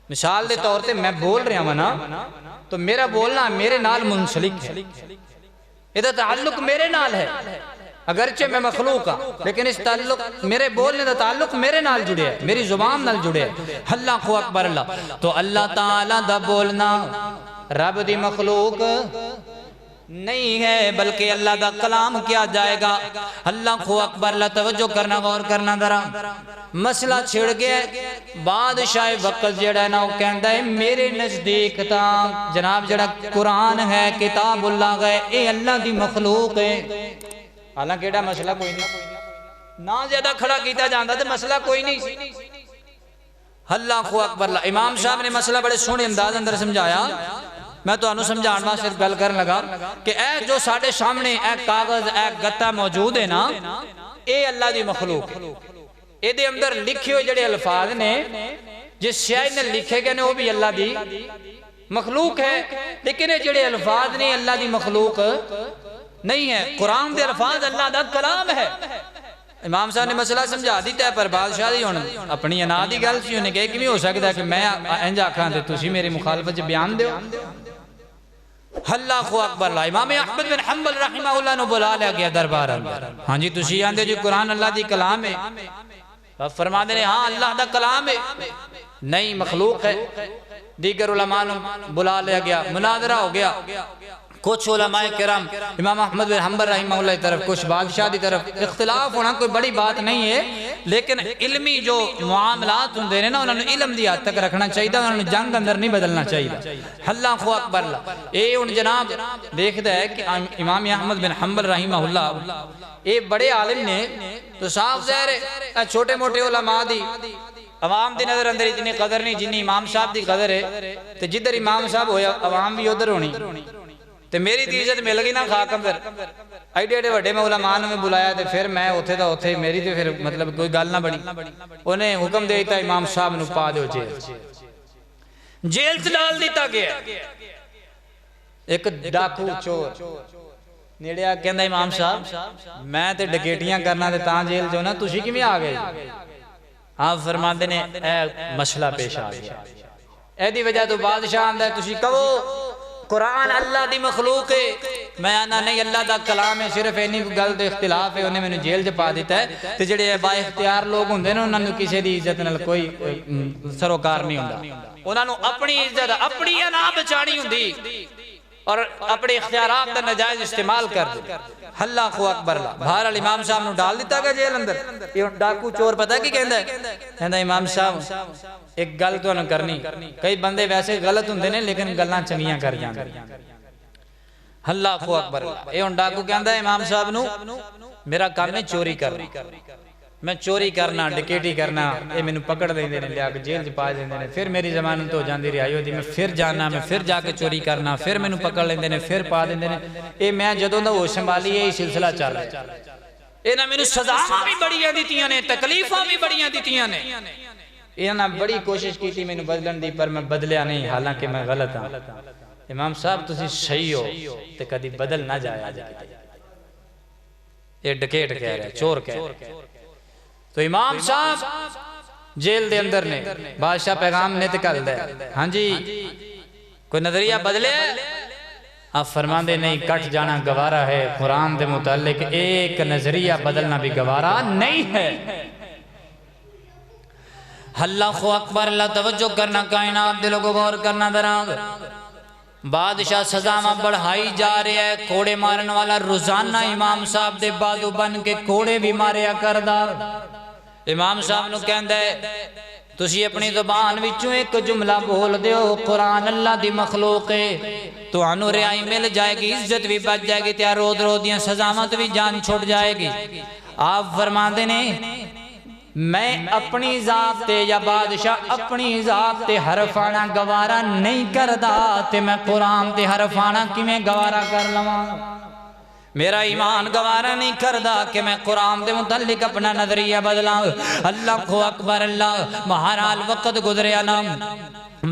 مثال دے طور تے میں بول رہا ہوں نا تو میرا بولنا میرے نال منسلک ہے یہ تعلق میرے نال ہے اگرچہ میں مخلوق ہاں لیکن اس تعلق میرے بولنے دا تعلق میرے نال جڑے ہے میری زبان نال جڑے ہے اللہ خو اکبر اللہ تو اللہ تعالیٰ دا بولنا رب دی مخلوق نہیں ہے بلکہ اللہ دا کلام کیا جائے گا اللہ خو اکبر اللہ توجہ کرنا غور کرنا ذرا مسئلہ چھڑ گیا بادشاہ وقت جڑا ہے نا وہ کہندا ہے میرے نزدیک تا جناب جڑا قرآن ہے کتاب اللہ ہے اے اللہ دی مخلوق ہے حالانکہ ایڈا مسئلہ کوئی نہیں نہ زیادہ کھڑا کیتا جاندہ تو مسئلہ کوئی نہیں اللہ خو اکبر اللہ امام صاحب نے مسئلہ بڑے سونے انداز اندر سمجھایا میں تو انہوں سمجھانا صرف گل کرنے لگا کہ اے جو ساڑھے سامنے اے کاغذ اے گتا موجود ہے نا اے اللہ دی مخلوق ہے اے دے اندر لکھے ہوئے جڑے الفاظ نے جس شاعر نے لکھے گئے نے وہ بھی اللہ دی مخلوق ہے لیکن یہ جڑے الفاظ نے اللہ دی مخلوق نہیں ہے قرآن دے الفاظ اللہ دا کلام ہے امام صاحب نے مسئلہ سمجھا دیتا ہے پر بادشاہ دی ہونا اپنی انا دی گل سی انہیں کہے کہ نہیں ہو سکتا کہ میں انج آکھاں دے تسی میری مخالفت بیان دیو اللہ خو اکبر اللہ امام احمد بن حنبل رحمہ اللہ نے بلا لیا گیا دربار اندر ہاں جی تسی آندے جی قرآن اللہ دی کلام ہے فرما دے ہاں اللہ دا کلام ہے نہیں مخلوق ہے دیگر علماء نے بلا لیا گیا مناظرہ ہو گیا کچھ علماء کرام امام احمد بن حنبل رحمہ اللہ طرف کچھ بادشاہ دی طرف اختلاف ہونا کوئی بڑی بات نہیں ہے لیکن علمی جو معاملات ہوں دینے نا انہوں نے علم دی حد تک رکھنا چاہیے انہوں نے جنگ اندر نہیں بدلنا چاہیے اللہ خو اکبر اللہ اے ان جناب دیکھتا ہے کہ امام احمد بن حنبل رحمہ اللہ اے بڑے عالم نے تو صاف ظاہر ہے چھوٹے موٹے علماء دی عوام دی نظر اندر اتنی قدر نہیں جنی امام صاحب دی قدر ہے تو جدھر امام صاحب ہویا عوام بھی ادھر ہونی تے میری دی عزت مل گئی نا خاک اندر ایڈے ایڈے وڈے میں علماء نے بلایا تے پھر میں اوتھے دا اوتھے میری تے پھر مطلب کوئی گل نہ بڑی انہیں حکم دیتا امام صاحب نو پا دیو جیل سے ڈال دیتا گیا ایک ڈاکو چور نیڑیا کہندا امام صاحب میں تے ڈکیٹیاں کرنا تے تاں جیل جو نا تسی کیویں آ گئے آپ فرماندے نے اے مسئلہ پیش آ گیا اے دی وجہ تو بادشاہ آندا ہے تسی کہو قرآن اللہ دی مخلوق ہے میں آنا نہیں اللہ دا کلام ہے صرف اینی گل دے اختلاف ہے انہیں میں نے جیل جا پا دیتا ہے تے جڑے با اختیار لوگ ہوں دے نا انہوں نے کسی دی عزت نال کوئی سروکار نہیں ہوں انہوں نے اپنی عزت اپنی انا بچانی ہوں دی اور اپنے اختیارات دا نجائز استعمال کر دے اللہ خو اکبر اللہ بہرحال امام صاحب نو ڈال دیتا گا جیل اندر یہ ڈاکو چور پتہ کی کہندا ہے کہندا امام صاحب ایک گل تو نہ کرنی کئی بندے ویسے غلط ہوندے نے لیکن گلاں چنگیاں کر جاندے اللہ خو اکبر اللہ اے ہن ڈاکو کہندا ہے امام صاحب نو میرا کام ہے چوری کرنا میں چوری کرنا ڈکیٹی کرنا اے مینوں پکڑ دیندے نے لیا کے جیل چ پا دیندے نے پھر میری ضمانت ہو جاندی رہی ہوندی میں پھر جانا میں پھر جا کے چوری کرنا پھر مینوں پکڑ لیندے نے پھر پا دیندے نے اے میں جدوں دا ہوش سنبھالی یہ سلسلہ چل رہا اے نہ مینوں سزاواں بھی بڑیاں دتیاں نے تکلیفاں بھی بڑیاں دتیاں نے اے نہ بڑی کوشش کیتی مینوں بدلن دی پر میں بدلیا نہیں حالانکہ میں غلط ہاں امام صاحب تسی صحیح ہو تے کدی بدل نہ جایا یہ ڈکیٹ کہہ رہا ہے چور کہہ رہا ہے تو امام صاحب جیل دے اندر نے بادشاہ پیغام نے تکل دے ہاں جی کوئی نظریہ بدلے آپ فرمان دے نہیں کٹ جانا گوارا ہے قرآن دے متعلق ایک نظریہ بدلنا بھی گوارا نہیں ہے اللہ خو اکبر اللہ توجہ کرنا کائنات دلوں کو غور کرنا درانگ بادشاہ سزاواں بڑھائی جا رہے ہے، کوڑے مارن والا روزانہ امام صاحب دے بازو بن کے کوڑے بھی ماریا کردا۔ امام صاحب نو کہندا ہے تسی اپنی زبان وچوں ایک جملہ بول دیو، قرآن اللہ دی مخلوق ہے، تو انو رہائی مل جائے گی، عزت بھی بچ جائے گی، تیار رود رو دیاں سزاوات بھی جان چھوٹ جائے گی۔ آپ فرماندے نے میں اپنی ذات تے یا بادشاہ اپنی ذات تے حرفانا گوارا نہیں کردا تے میں قرآن تے حرفانا کی میں گوارا کر لواں۔ میرا ایمان گوارا نہیں کردا کہ میں قرآن دے متعلق اپنا نظریہ بدلاں۔ اللہ کو اکبر اللہ، بہرحال وقت گزریا نا،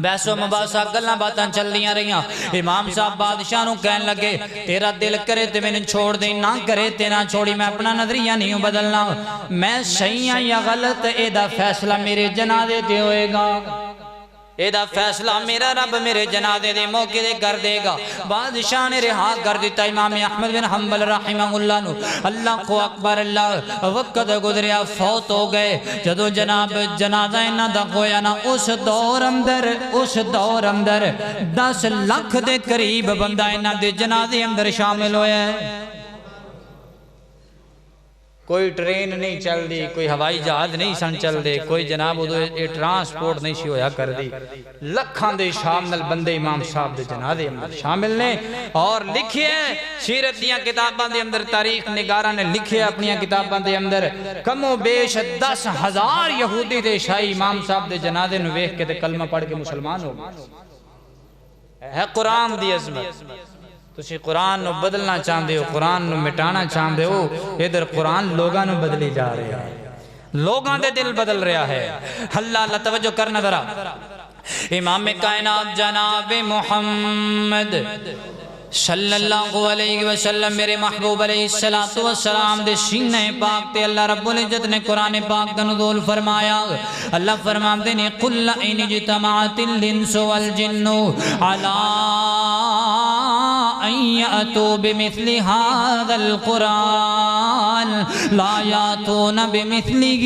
بحث و مباحثہ گلاں باتاں چل دیاں رہیاں۔ امام صاحب بادشاہ نو کہن لگے تیرا دل کرے تے میں نے چھوڑ دیں، نہ کرے تے نہ چھوڑی، میں اپنا نظریہ نہیں بدلنا، میں صحیح ہاں یا غلط اے دا فیصلہ میرے جنازے تے ہوئے گا، اے دا فیصلہ میرا رب میرے جنازے دے موقع دے کر دے گا۔ بادشاہ نے رہا کر دیتا امام احمد بن حنبل رحمہ اللہ نو۔ اللہ کو اکبر اللہ، وقت گزریا، فوت ہو گئے۔ جدو جناب جنازہ انہاں دا ہویا نا، اس دور اندر 10 لاکھ دے قریب بندہ انہاں دے جنازے اندر شامل ہویا ہے۔ کوئی ٹرین نہیں چل دی، کوئی ہوائی جہاز نہیں سن چل دے، کوئی جناب یہ ٹرانسپورٹ نہیں سی ہویا کر دی۔ لکھاں دے شامل بندے امام صاحب دے جنازے اندر شامل نے، اور لکھے سیرت دیاں کتاباں دے اندر، تاریخ نگاراں نے لکھے اپنی کتاباں دے اندر، کم و بیش 10,000 یہودی دے شاہی امام صاحب دے جنازے نو ویکھ کے تے کلمہ پڑھ کے مسلمان ہو گئے۔ ہے قرآن دی عظمت۔ تسی قرآن نو بدلنا چاہندے ہو، قرآن نو مٹانا چاہندے ہو، ادھر قرآن لوگاں نو بدلی جا رہا ہے، لوگاں دے دل بدل رہا ہے۔ اللہ توجہ کرنا ذرا، امام کائنات جناب محمد صلی اللہ علیہ وسلم میرے محبوب علیہ السلام دے سینہ پاک تے اللہ رب العزت نے قرآن پاک کا نزول فرمایا۔ اللہ فرماتے نے قُلْ إِنِ اجْتَمَعَتِ الْإِنسُ وَالْجِنُّ عَلَىٰ أَن يَأْتُوا بِمِثْلِ هَذَا الْقُرْآنِ لَا يَأْتُونَ بِمِثْلِهِ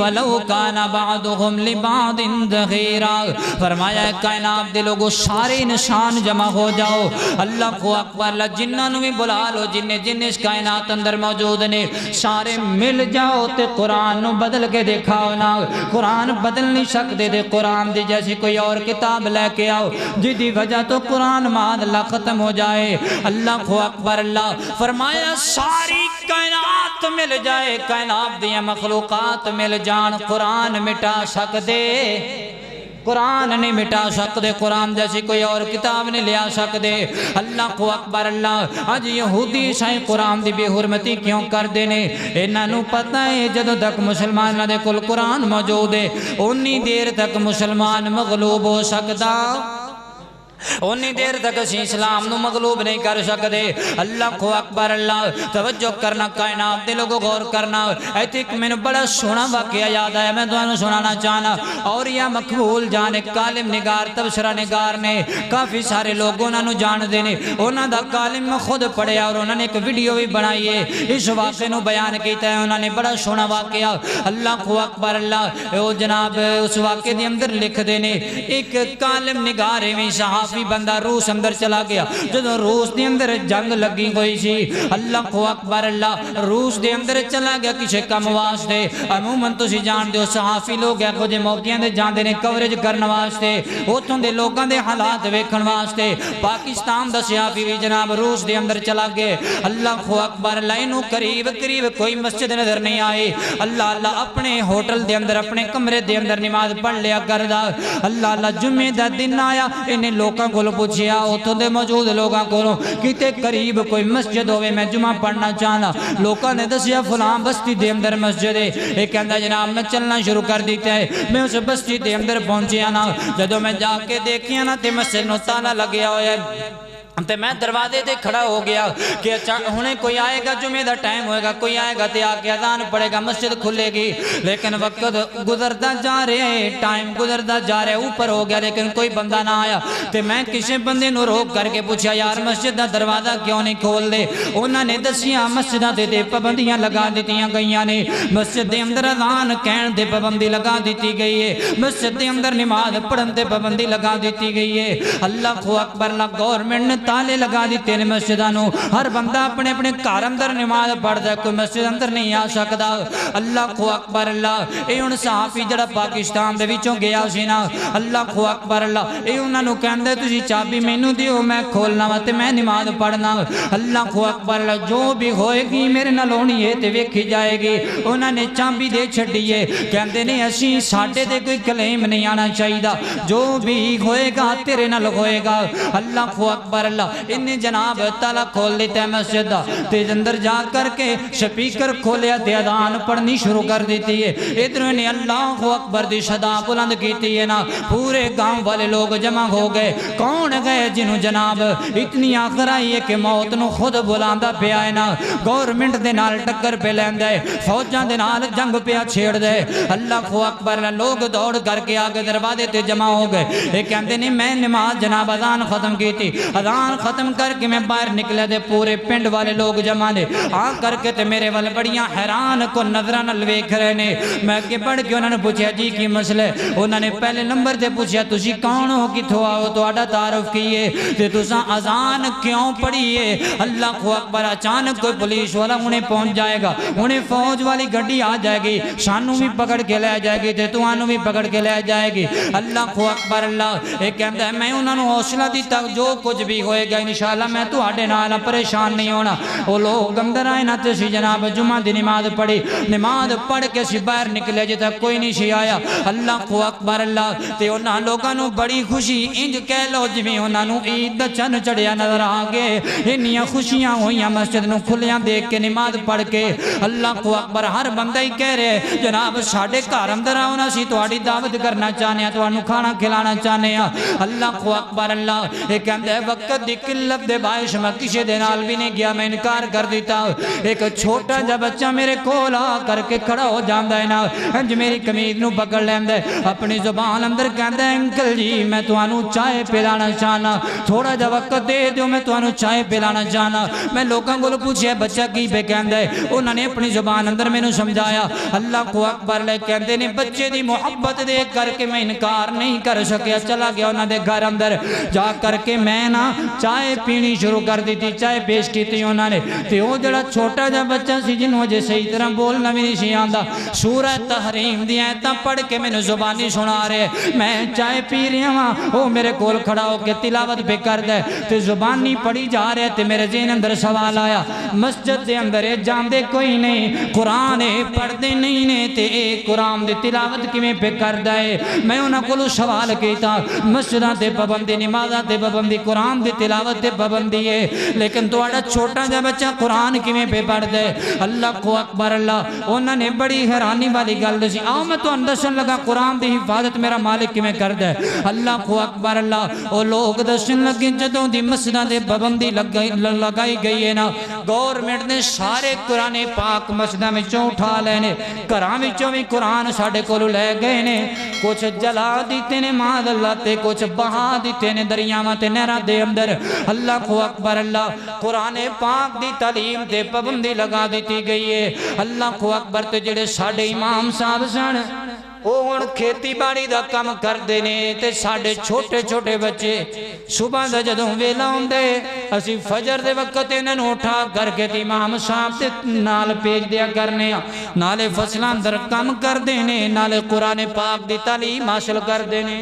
وَلَوْ كَانَ بَعْضُهُمْ لِبَعْضٍ ظَهِيرًا۔ فرمایا کائنات دے لوگوں سارے انسان جمع ہو جاؤ، اللہ کو اکبر اللہ، جنہاں نو بھی بلا لو، جن اس کائنات اندر موجود نے، سارے مل جاؤ تے قرآن نو بدل کے دکھاؤ نا۔ قرآن بدل نہیں سکتے تے قرآن دی جیسی کوئی اور کتاب لے کے آؤ جدی وجہ تو قرآن ماد اللہ ختم ہو جائے۔ اللہ کو اکبر اللہ، فرمایا ساری کائنات مل جائے، کائنات دیا مخلوقات مل جان، قرآن مٹا سکتے؟ قرآن نہیں مٹا سکتے، قرآن جیسی کوئی اور کتاب نہیں لیا سکتے۔ اللہ کو اکبر اللہ، آج یہودی سائیں قرآن دی بے حرمتی کیوں کر دینے؟ انہاں نو پتہ ہے جدو تک مسلمان دے کل قرآن موجود ہے انی دیر تک مسلمان مغلوب ہو سکتا، انی دیر تک اسی اسلام نو مغلوب نہیں کر سکتے۔ اللہ کو اکبر اللہ، توجہ کرنا کائنات دے لوگوں غور کرنا۔ ایتھے ایک میں نے بڑا سونا واقعہ یاد آیا، میں تمہیں سنانا چاہنا۔ اور یہ مقبول جان ایک کالم نگار تبصرہ نگار نے کافی سارے لوگ انہاں نو جان دینے، انہاں دا کالم میں خود پڑھیا اور انہاں نے ایک ویڈیو بھی بنائی ہے، اس واقعے نو بیان کیتا ہے، انہاں نے بڑا سونا واقعہ۔ اللہ کو اکبر اللہ، او جناب اس واقعے دے اندر لکھ دینے، ایک کالم نگار میں صحافی بندہ روس اندر چلا گیا، جدو روس دے اندر جنگ لگی ہوئی سی، اللہ کو اکبر اللہ، روس دے اندر چلا گیا کسی کم واسطے۔ عموماً تسی جان دیو صحافی لوگ ہے کچھ موقعوں دے جان دینے کوریج کرنے واسطے، اتوں دے لوگوں دے حالات ویکھن واسطے۔ پاکستان دا صحافی بھی جناب روس دے اندر چلا گئے۔ اللہ کو اکبر اللہ، انہوں قریب کوئی مسجد نظر نہیں آئی۔ اللہ اپنے ہوٹل دے اندر اپنے کمرے دے اندر نماز پڑھ لیا کردا۔ اللہ جمعے دا دن آیا، انہیں لوگوں کو پوچھیا اتوں دے موجود لوگاں کو کتے قریب کوئی مسجد ہوئے میں جمعہ پڑھنا چاہنا۔ لوگاں نے دسیا فلاں بستی دے اندر مسجد ہے، ایک کہندا جناب میں چلنا شروع کر دیتا ہے۔ میں اس بستی دے اندر پہنچیا نا، جدو میں جا کے دیکھیا نا تے مسجد نو تالا لگیا ہویا ہے، تے میں دروازے تے کھڑا ہو گیا کہ ہنے کوئی آئے گا، جمعہ دا ٹائم ہوئے گا، کوئی آئے گا تے آکے اذان پڑے گا، مسجد کھلے گی، لیکن وقت گزرتا جا رہے، ٹائم گزرتا جا رہے، اوپر ہو گیا لیکن کوئی بندہ نہ آیا۔ تے میں کسی بندے نو روک کر کے پوچھا یار مسجد دا دروازہ کیوں نہیں کھول دے؟ انہاں نے دسیاں مسجداں تے پابندیاں لگا دیتیاں گئیاں نے، مسجد دے اندر اذان کہن تے پابندی لگا دیتی گئی ہے، مسجد دے اندر نماز پڑھن تے پابندی لگا دیتی گئی ہے۔ اللہ اکبر، اللہ گورنمنٹ نے تالے لگا دیتے نے مسجدانو، ہر بندہ اپنے اپنے گھر اندر نماز پڑھدا ہے، کوئی مسجد اندر نہیں آ سکدا۔ اللہ اکبر اللہ، اے ہن صحابی جڑا پاکستان دے وچوں گیا سی نا، اللہ اکبر اللہ، اے انہاں نوں کہندا تسی چابی مینوں دیو میں کھولنا وا تے میں نماز پڑھنا۔ اللہ اکبر اللہ، جو بھی ہوئے گی میرے نال ہونی ہے تے ویکھی جائے گی۔ انہاں نے چابی دے چھڈی ہے، کہندے نے اسی ساڈے تے کوئی کلیم نہیں آنا چاہیدا، جو بھی ہوئے گا تیرے نال ہوئے گا۔ اللہ اکبر اللہ، انہیں جناب تالا کھول دیتا ہے مسجد دا، تے اندر جا کر کے سپیکر کھولیا تے اذان پڑھنی شروع کر دیتی ہے۔ ادھر نے اللہ اکبر دی صدا بلند کیتی ہے نا، پورے گاؤں والے لوگ جمع ہو گئے۔ کون گئے جنہوں جناب اتنی آخر آئی ہے کہ موت نو خود بلاندا پیا ہے نا، گورنمنٹ دے نال ٹکر پہ لیندے، فوجاں دے نال جنگ پیا چھیڑ دے۔ اللہ اکبر، لوگ دوڑ کر کے آگے دروازے تے جمع ہو گئے۔ ایک کہندے نہیں میں نماز جناب اذان ختم کی تھی، اذان ختم کر کے میں باہر نکلے دے، پورے پنڈ والے لوگ جمع نے آ کر کے تے میرے والے بڑیاں حیران کو نظرہ نہ ویکھ رہے نے۔ میں کہ بڑھ کے انہوں نے پوچھا جی کی مسئلہ، انہوں نے پہلے نمبر تے پوچھا تسی کون ہو کتھوں آؤ، تہاڈا تعارف کیے تے تساں اذان کیوں پڑھیے؟ اللہ اکبر، اچانک کوئی پولیس والا انہیں پہنچ جائے گا، انہیں فوج والی گڈی آ جائے گی، سانوں بھی پکڑ کے لے جائے گی تے تانوں بھی پکڑ کے لے جائے گی۔ اللہ اکبر اللہ، ایک کہندا ہے میں انہوں نے حوصلہ دیتا جو کچھ بھی ہوئے گا انشاءاللہ میں تہاڈے نال پریشان نہیں ہونا۔ وہ لوگ اندر آئے نہ تے سی جناب جمعہ دی نماز پڑھی، نماز پڑھ کے سی باہر نکلے جے تک کوئی نہیں سی آیا۔ اللہ اکبر اللہ، تے انہاں لوگاں نو بڑی خوشی انج کہہ لو جویں انہاں نو عید دا چن چڑھیا نظر آ گئے، انیاں خوشیاں ہوئیاں مسجد نو کھلیاں دیکھ کے نماز پڑھ کے۔ اللہ اکبر، ہر بندہ ہی کہہ رہے جناب ساڈے گھر اندر آؤ نا، سی تہاڈی دعوت کرنا چاہنے ہاں، تہانوں کھانا کھلانا چاہنے ہاں۔ اللہ اکبر اللہ، یہ کہندا ہے وقت دی قلت دے باعث میں کسی دے نال بھی نہیں گیا، میں انکار کر دیتا۔ ایک چھوٹا جا بچہ میرے کول آ کر کے کھڑا ہو جاندا ہے نا، انج میری قمیض نو پکڑ لیندا ہے، اپنی زبان اندر کہندا ہے انکل جی میں تانوں چائے پلانا چاہنا، تھوڑا جا وقت دے دیو میں تانوں چائے پلانا چاہنا۔ میں لوکاں کولوں پوچھیا بچہ کی پہ کہندا ہے، انہاں نے اپنی زبان اندر مینوں سمجھایا۔ اللہ کو اکبر لے کہندے نے بچے دی محبت دیکھ کر کے میں انکار نہیں کر سکیا، چلا گیا انہاں دے گھر اندر، جا کر کے میں نا چائے پینی شروع کر دی تھی، چائے پیش کی تھی انہوں نے۔ تے وہ جڑا چھوٹا جا بچہ سی جنہوں وجہ صحیح طرح بولنا بھی نہیں سی آندا، سورہ تحریم دی آیتاں پڑھ کے میں نے زبانی سنا رہے، میں چائے پی رہا ہوں، وہ میرے کول کھڑا ہو کے تلاوت پہ کر دے تے زبانی پڑھی جا رہے تے میرے ذہن اندر سوال آیا، مسجد دے اندر جاندے کوئی نہیں، قرآن پڑھ دے نہیں نے تے قرآن دی تلاوت کی میں پہ کر دے۔ میں انہاں کولو سوال کیتا، مسجداں تے پابندی، نمازاں تے پابندی، قرآن دی تلاوت تے پابندی ہے، لیکن تہاڈا چھوٹا جا بچہ قرآن کیویں پہ پڑھ دے؟ اللہ کو اکبر اللہ، انہاں نے بڑی حیرانی والی گل دسی، آؤ میں تانوں دسن لگا قرآن دی حفاظت میرا مالک کیویں کردا ہے۔ اللہ کو اکبر اللہ، او لوگ دسن لگے جدوں دی مسجداں تے پابندی لگائی گئی ہے نا، گورنمنٹ نے سارے قرآن پاک مسجداں وچوں اٹھا لینے، گھراں وچوں بھی قرآن ساڈے کولوں لے گئے نے، کچھ جلا دیتے نے معاذ اللہ تے کچھ بہا دیتے نے دریاواں تے نہراں دے اندر۔ اللہ کو اکبر اللہ، قرآن پاک دی تعلیم تے پابندی لگا دیتی گئی ہے۔ اللہ کو اکبر، تے جڑے ساڈے امام صاحب سن وہ ہن کھیتی باڑی دا کم کردے نے تے ساڈے چھوٹے چھوٹے بچے صبح دا جدوں ویلا ہوندے اسی فجر دے وقت انہاں نوں اٹھا کر کے امام صاحب تے نال بھیج دیا کرنے، نالے فصلاں اندر کم کردے نے، نالے قرآن پاک دی تعلیم حاصل کردے نے۔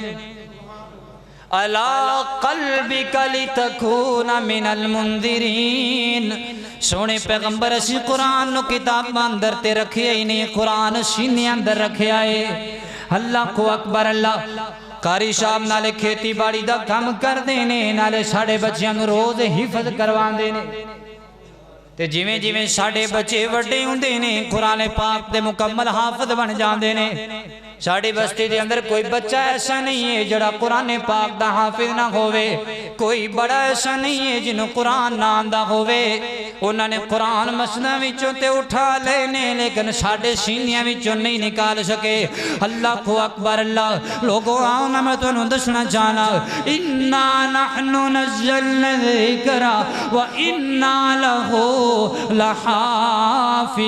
عَلَىٰ قَلْبِكَ لِتَكُونَ مِنَ الْمُنذِرِينَ، سونے پیغمبر اسی قرآن نو کتاب اندر تے رکھے ہی نہیں، قرآن سینے اندر رکھے آئے۔ اللہ کو اکبر اللہ، قاری صاحب نالے کھیتی باڑی دا کم کر دینے، نالے ساڑھے بچیاں نو روز حفظ کروان دینے، تے جویں جویں ساڑھے بچے وڈے ہوندے نے قرآن پاک دے مکمل حافظ بن جاندے نے۔ ساڑی بستی دے اندر کوئی بچہ ایسا نہیں ہے جڑا قرآن پاک دا حافظ نہ ہوئے، کوئی بڑا ایسا نہیں ہے جنہوں قرآن نہ آندہ ہوئے۔ انہوں نے قرآن مسجداں وچوں تے اٹھا لینے لیکن ساڑے سینیاں وچوں نہیں نکال سکے۔ اللہ کو اکبر اللہ لوگوں آؤنا میں تو انہوں دسنا چاہنا اِنَّا نَحْنُ نَزَّلْنَا الذِّكْرَ وَإِنَّا لَهُ لَحَافِظُونَ۔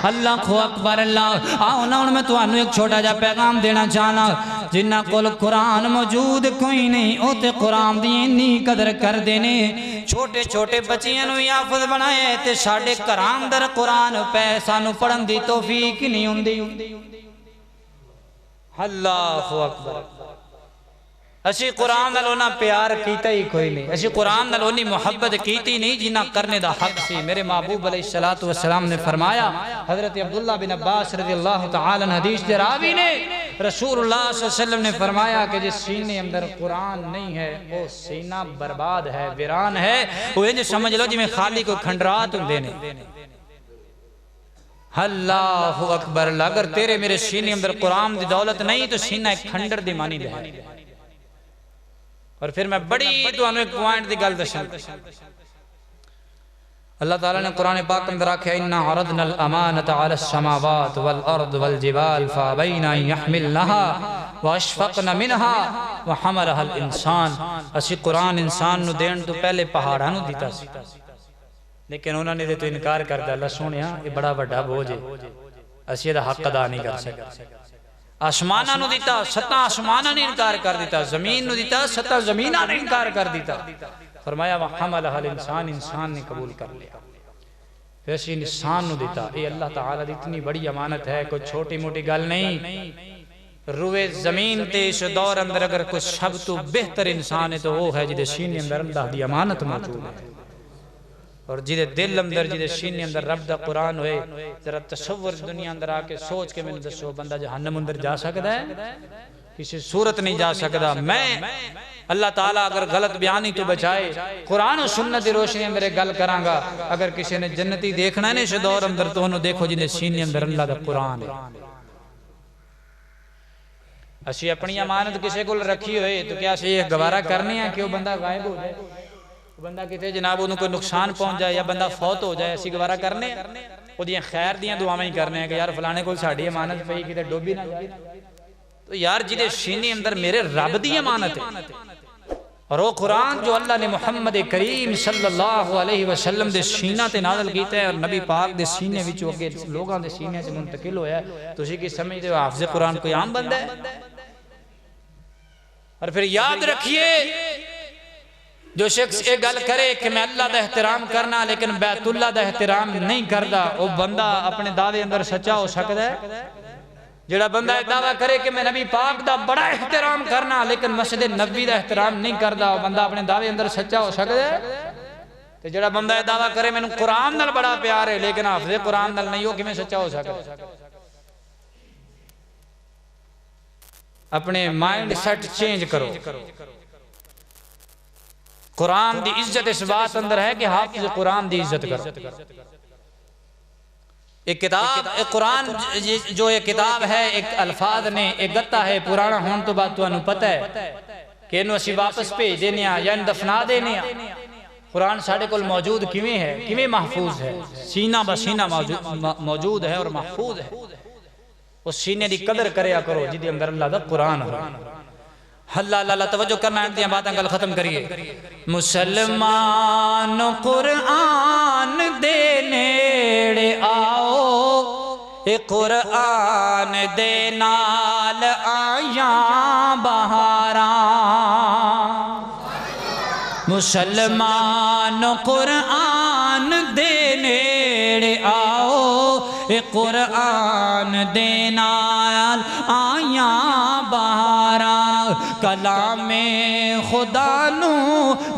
اللہ کو اکبر اللہ آؤ نا میں تو انہوں ایک چھوٹا جا پیغام دینا چاہنا جنہ کول قرآن موجود کوئی نہیں ہوتے قرآن دی نہیں قدر کر دینے چھوٹے چھوٹے بچیاں نو یافظ بنائے تے ساڑے کرام در قرآن پیسہ نو پڑھن دی توفیق نہیں ہوندی۔ اللہ اکبر اسی قرآن نلونا پیار کیتا ہی کوئی نہیں، اسی قرآن نلونی محبت کیتی نہیں جنہ کرنے دا حق سی۔ میرے محبوب علیہ السلام نے فرمایا، حضرت عبداللہ بن عباس رضی اللہ تعالیٰ حدیث دے راوی نے رسول اللہ صلی اللہ علیہ وسلم نے فرمایا کہ جس سینے اندر قرآن نہیں ہے وہ سینہ برباد ہے، ویران ہے، وہ انجھ سمجھ لو جی میں خالی کو کھنڈرات دینے۔ اللہ اکبر اللہ اگر تیرے میرے سینے اندر قرآن دی دولت نہیں تو سینہ ایک کھنڈر دی مانی دے۔ اور پھر میں بڑی تو انہوں ایک پوائنٹ دی گل دشن اللہ تعالیٰ نے قرآن پاک اندر آکھیا اِنَّا عَرَضْنَا الْأَمَانَةَ عَلَى السَّمَاوَاتِ وَالْأَرْضِ وَالْجِبَالِ فَأَبَيْنَ أَن يَحْمِلْنَهَا وَأَشْفَقْنَ مِنْهَا وَحَمَلَهَا الْإِنسَانِ۔ اسی قرآن انسان نو دین تو پہلے پہاڑاں نو دیتا سی لیکن انہوں نے تو انکار کر دیا۔ اللہ سونیا یہ بڑا بڑا بوجھ ہے، اسی یہ حق ادا نہیں کر سکتے۔ آسمانہ نو دیتا ستہ آسمانہ نے انکار کر دیتا، زمین نو دیتا ستہ زمینہ نے انکار کر دیتا۔ فرمایا وَحَمَلَهَا الْإِنسَانِ انسان نے قبول کر لیا، پھر اسی انسان نو دیتا۔ یہ اللہ تعالیٰ دی اتنی بڑی امانت ہے، کوئی چھوٹی موٹی گل نہیں۔ روئے زمین تے اس دور اندر اگر کوئی سب تو بہتر انسان ہے تو وہ ہے جدے سینے اندر اللہ دی امانت موجود ہے، اور جدے دل اندر جدے سینے اندر رب دا قرآن ہوئے۔ ذرا تصور دنیا اندر آکے سوچ کے میں دسو بندہ جہنم اندر جا سکتا ہے؟ کسی صورت نہیں جا سکتا۔ میں اللہ تعالیٰ اگر غلط بیانی تو بچائے، قرآن و سنت روشنی اندر گل کرانگا۔ اگر کسی نے جنتی دیکھنا ہے اس دور اندر تو انہوں دیکھو جنہیں سینے اندر اللہ دا قرآن ہے۔ اسی اپنی امانت کسی کو رکھی ہوئے تو کیا سے یہ گوارہ کرنے ہیں کہ وہ بندہ غائب ہو جائے، بندہ کہتے جناب انہوں کوئی نقصان پہنچ جائے یا بندہ فوت ہو جائے، اسی گوارہ کرنے وہ دیاں خیر دیاں دعایں کرنے ہیں کہ یار فلانے کو ساڑھی امانت پہی کتے ڈوبی نہ جائے۔ تو یار جدے سینے اندر میرے رب دی امانت ہے، اور وہ قرآن جو اللہ نے محمد کریم صلی اللہ علیہ وسلم دے سینہ تے نازل کیتا ہے اور نبی پاک دے سینے وچوں اگے لوگاں دے سینے سے منتقل ہویا ہے، تو اسی کی سمجھتے ہو حافظ قرآن کوئی عام بندہ ہے؟ اور پھر یاد رکھیے جو شخص یہ گل کرے کہ میں اللہ دا احترام کرنا لیکن بیت اللہ دا احترام نہیں کردا، وہ بندہ اپنے دعوے اندر سچا ہو سکتا ہے؟ جڑا بندہ دعویٰ کرے کہ میں نبی پاک دا بڑا احترام کرنا لیکن مسجد نبی دا احترام نہیں کردا، وہ بندہ اپنے دعوے اندر سچا ہو سکتا ہے؟ تو جڑا بندہ دعویٰ کرے میں قرآن نال بڑا پیار ہے لیکن حافظ قرآن نال نہیں ہو کہ میں سچا ہو سکتا ہے؟ اپنے مائنڈ سیٹ چینج کرو۔ قرآن دی عزت اس بات اندر ہے کہ حافظ قرآن دی عزت کرو۔ ایک کتاب ایک قرآن جو ایک کتاب ہے ایک الفاظ نے ایک گتا ہے پرانا ہون تو بات تو انہوں پتہ ہے کہ انہوں اسی واپس پہ دینے یا ان دفنا دینے۔ قرآن ساڑھے کل موجود کیویں ہے، کیویں محفوظ ہے؟ سینہ بسینہ موجود ہے اور محفوظ ہے۔ اس سینے دی قدر کریا کرو جدی اندر اللہ دا قرآن ہو۔ اللہ اللہ توجہ کرنا ہے انتیاں باتاں کل ختم کریے۔ مسلمان قرآن دے نیڑے آؤ، اے قرآن دے نال آیاں بہاراں۔ مسلمان قرآن دے نیڑے آؤ، اے قرآن دے نال آیاں بہاراں۔ کلام خدا نو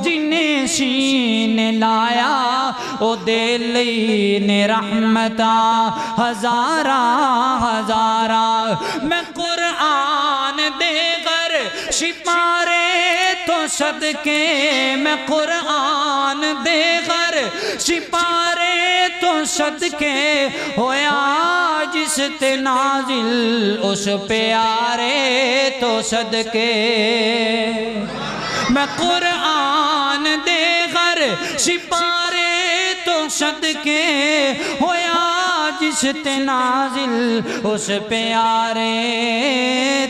جنہیں سینے لایا، او دے لینے رحمتاں ہزاراں ہزاراں۔ میں قرآن دے غر سپارے تو صدقے میں قرآن دے غر سپارے تو صدقے ہویا جس تے نازل اس پیارے تو صدقے میں قرآن دے غر سپارے تو صدقے ہویا جس تے نازل اس پیارے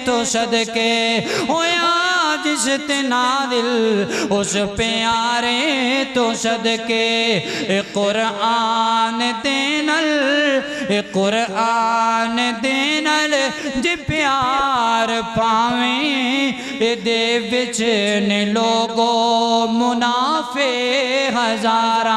تو صدقے ہویا جس تے نازل اس پیارے تو صدقے قرآن دینل قرآن دینل جی پیار پاویں دے وچ نے لوگو منافع ہزاراں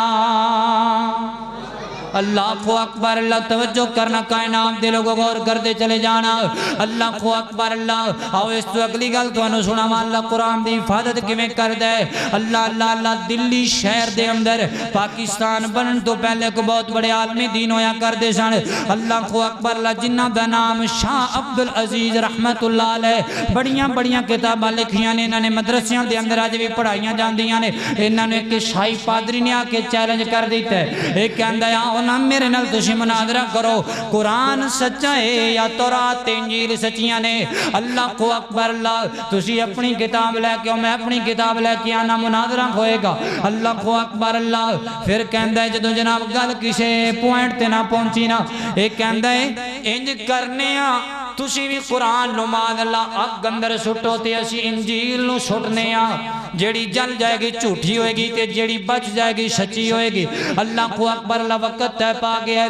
اللہ کو اکبر اللہ توجہ کرنا کائنات دے لوگوں غور کردے چلے جانا اللہ کو اکبر اللہ آؤ اس تو اگلی گل تو انہوں سنا اللہ قرآن دی حفاظت کیویں کر دے اللہ اللہ اللہ دلی شہر دے اندر پاکستان بنن تو پہلے کو بہت بڑے عالمی دین ہویا کر دے سن اللہ کو اکبر اللہ جنہ دا نام شاہ عبدالعزیز رحمت اللہ علیہ بڑیاں بڑیاں کتاباں لکھیاں نے انہوں نے مدرسیاں دے اندر آج بھی پڑھائیاں جاندیاں نے انہوں نے ایک شاہی پادری نے آ کے چیلنج کر دیتا ہے ایک کہندہ یا میرے نال تسی مناظرہ کرو قرآن سچا ہے یا تورات انجیل سچیاں نے اللہ کو اکبر اللہ تسی اپنی کتاب لے کے میں اپنی کتاب لے کے آنا مناظرہ ہوئے گا اللہ کو اکبر اللہ پھر کہندہ ہے جدو جناب گل کسے پوائنٹ تے نہ پہنچی نا ایک کہندہ ہے انج کرنے تسی بھی قرآن نو مان اللہ اگ اندر سٹو تے اسی انجیل نو سٹنے جیڑی جل جائے گی جھوٹی ہوئے گی تے جیڑی بچ جائے گی سچی ہوئے گی اللہ کو اکبر اللہ وقت تے پا گیا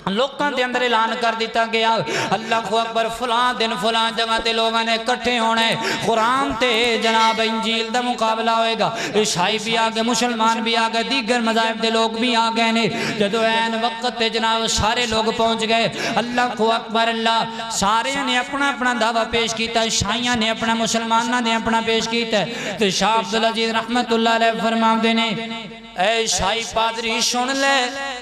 لوکاں دے اندر اعلان کر دیتا گیا اللہ کو اکبر فلاں دن فلاں جگہ تے لوگاں نے کٹھے ہونے قرآن تے جناب انجیل دا مقابلہ ہوئے گا عیسائی بھی آگئے مسلمان بھی آگئے دیگر مذاہب دے لوگ بھی آگئے نے جدو این وقت تے جناب سارے لوگ پہنچ گئے اللہ کو اکبر اللہ سارے نے اپنا اپنا دعویٰ پیش کیتا ہے شاہیاں نے اپنا مسلمانہ نے اپنا پیش کیتا ہے تو شاہ عبدالعزیز رحمت اللہ علیہ فرماؤ دینے اے شاہی پادری سن لے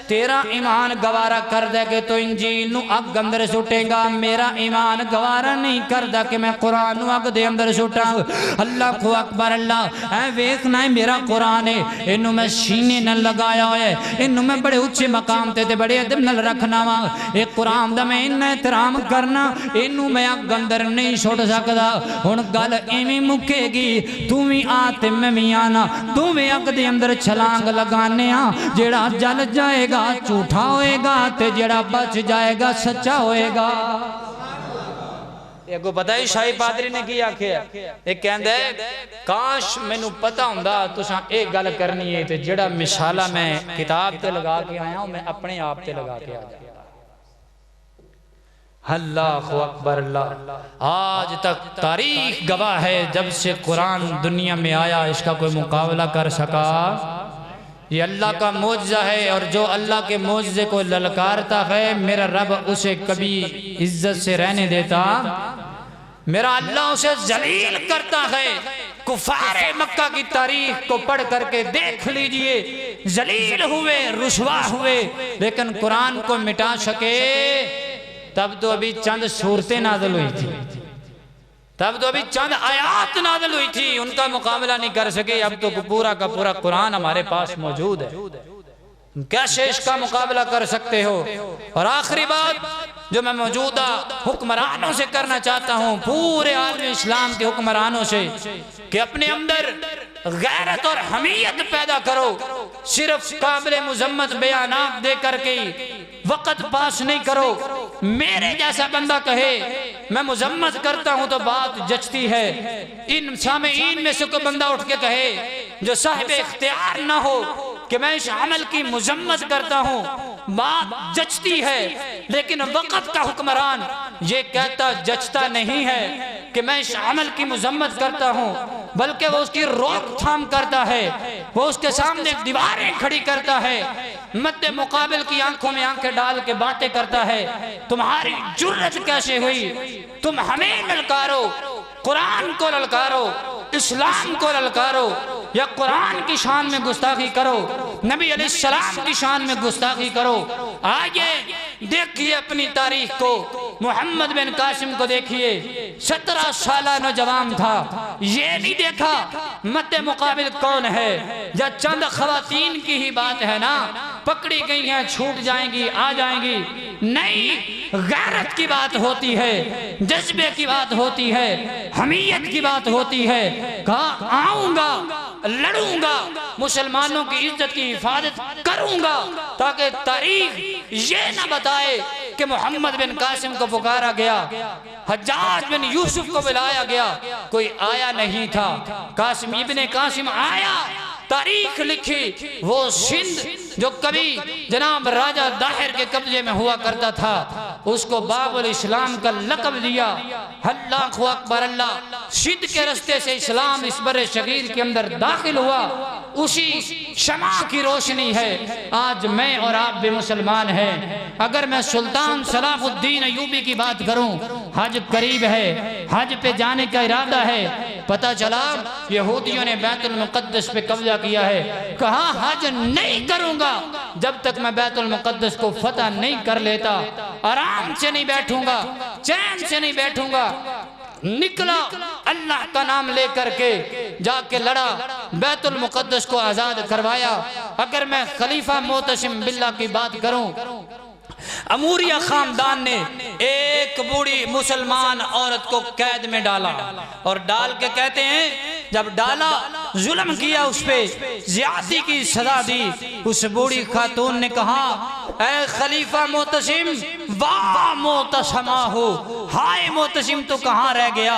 تیرا ایمان گوارا کر دے کہ تو انجیل نو اگ اندر سٹے گا میرا ایمان گوارا نہیں کر دے کہ میں قرآن نو اگ دے اندر سٹا اللہ کو اکبر اللہ اے ویکھنا ہے میرا قرآن ہے انہوں میں سینے نہ لگایا ہوئے انہوں میں بڑے اچھے مقام تے بڑے ادب نہ رکھنا وا ایک قرآن دا میں انہیں احترام کرنا انہوں میں اگ اندر نہیں سٹ سکدا ہن گل ایویں مکے گی تو بھی آتے میں بھی آنا تو بھی اگ دے اندر چھلانگ لگانے جیڑا جل جائے گا جھوٹا ہوئے گا تے جیڑا بچ جائے گا سچا ہوئے گا ایک کو پتہ ہی شاہی پادری نے کیا کیا ایک کہندہ ہے کاش میں نو پتہ ہوندہ تو شاہ ایک گل کرنی ہے تے جیڑا مثالہ میں کتاب تے لگا کے آیا ہوں میں اپنے آپ تے لگا کے آیا اللہ اکبر اللہ آج تک تاریخ گواہ ہے جب سے قرآن دنیا میں آیا اس کا کوئی مقابلہ کر سکا یہ اللہ کا معجزہ ہے اور جو اللہ کے معجزے کو للکارتا ہے میرا رب اسے کبھی عزت سے رہنے دیتا میرا اللہ اسے ذلیل کرتا ہے کفار مکہ کی تاریخ کو پڑھ کر کے دیکھ لیجئے ذلیل ہوئے رسوا ہوئے لیکن قرآن کو مٹا سکے تب تو ابھی چند صورتیں نازل ہوئی تھی تب تو ابھی چند آیات نازل ہوئی تھی ان کا مقابلہ نہیں کر سکے اب تو پورا کا پورا قرآن ہمارے پاس موجود ہے کیسے اس کا مقابلہ کر سکتے ہو اور آخری بات جو میں موجودہ حکمرانوں سے کرنا چاہتا ہوں پورے عالم اسلام کے حکمرانوں سے کہ اپنے اندر غیرت اور حمیت پیدا کرو صرف قابل مذمت بیانات دے کر کے وقت پاس نہیں کرو میرے جیسا بندہ کہے میں مذمت کرتا ہوں تو بات جچتی ہے ان سامعین میں سے کوئی بندہ اٹھ کے کہے جو صاحب اختیار نہ ہو کہ میں اس عمل کی مذمت کرتا ہوں بات جچتی ہے لیکن وقت کا حکمران یہ کہتا جچتا نہیں ہے کہ میں اس عمل کی مذمت کرتا ہوں بلکہ وہ اس کی روک تھام کرتا ہے وہ اس کے سامنے دیواریں کھڑی کرتا ہے مد مقابل کی آنکھوں میں آنکھیں ڈال کے باتیں کرتا ہے تمہاری جرت کیسے ہوئی تم ہمیں للکارو قرآن کو للکارو اسلام کو للکارو یا قرآن کی شان میں گستاخی کرو نبی علیہ السلام کی شان میں گستاخی کرو آئیے دیکھیے اپنی تاریخ کو محمد بن قاسم کو دیکھیے 17 سالہ نوجوان تھا، یہ نہیں دیکھا مد مقابل کون ہے، یا چند خواتین کی ہی بات ہے نا، پکڑی گئی ہیں چھوٹ جائیں گی آ جائیں گی، نہیں، غیرت کی بات ہوتی ہے، جذبے کی بات ہوتی ہے، حمیت کی بات ہوتی ہے، کہا آؤں گا، لڑوں گا، مسلمانوں کی عزت کی حفاظت کروں گا، تاکہ تاریخ یہ نہ بتائے کہ محمد بن قاسم کو پکارا گیا، حجاج بن یوسف کو بلایا گیا، کوئی آیا نہیں تھا، قاسم ابن قاسم آیا، تاریخ لکھی، وہ سندھ جو کبھی جناب راجہ داہر کے قبضے میں ہوا کرتا تھا، اس کو باب الاسلام کا لقب دیا، اللہ اکبر اللہ، سندھ کے رستے سے اسلام اس بر صغیر کے اندر داخل ہوا، اسی شمع کی روشنی ہے، آج میں اور آپ بھی مسلمان ہیں۔ اگر میں سلطان صلاح الدین ایوبی کی بات کروں، حج قریب ہے، حج پہ جانے کا ارادہ ہے، پتہ چلا یہودیوں نے بیت المقدس پہ قبضہ کیا ہے، کہا حج نہیں کروں گا جب تک میں بیت المقدس کو فتح نہیں کر لیتا، آرام سے نہیں بیٹھوں گا، چین سے نہیں بیٹھوں گا، نکلا اللہ کا نام لے کر کے، جا کے لڑا، بیت المقدس کو آزاد کروایا۔ اگر میں خلیفہ معتصم باللہ کی بات کروں، اموریہ خاندان نے ایک بوڑھی مسلمان عورت کو قید میں ڈالا، اور ڈال کے کہتے ہیں جب ڈالا ظلم کیا، اس پہ زیادتی کی سزا دی، اس بوڑھی خاتون نے کہا اے خلیفہ معتصم، واہ معتصمہ ہو، ہائے معتصم تو کہاں رہ گیا،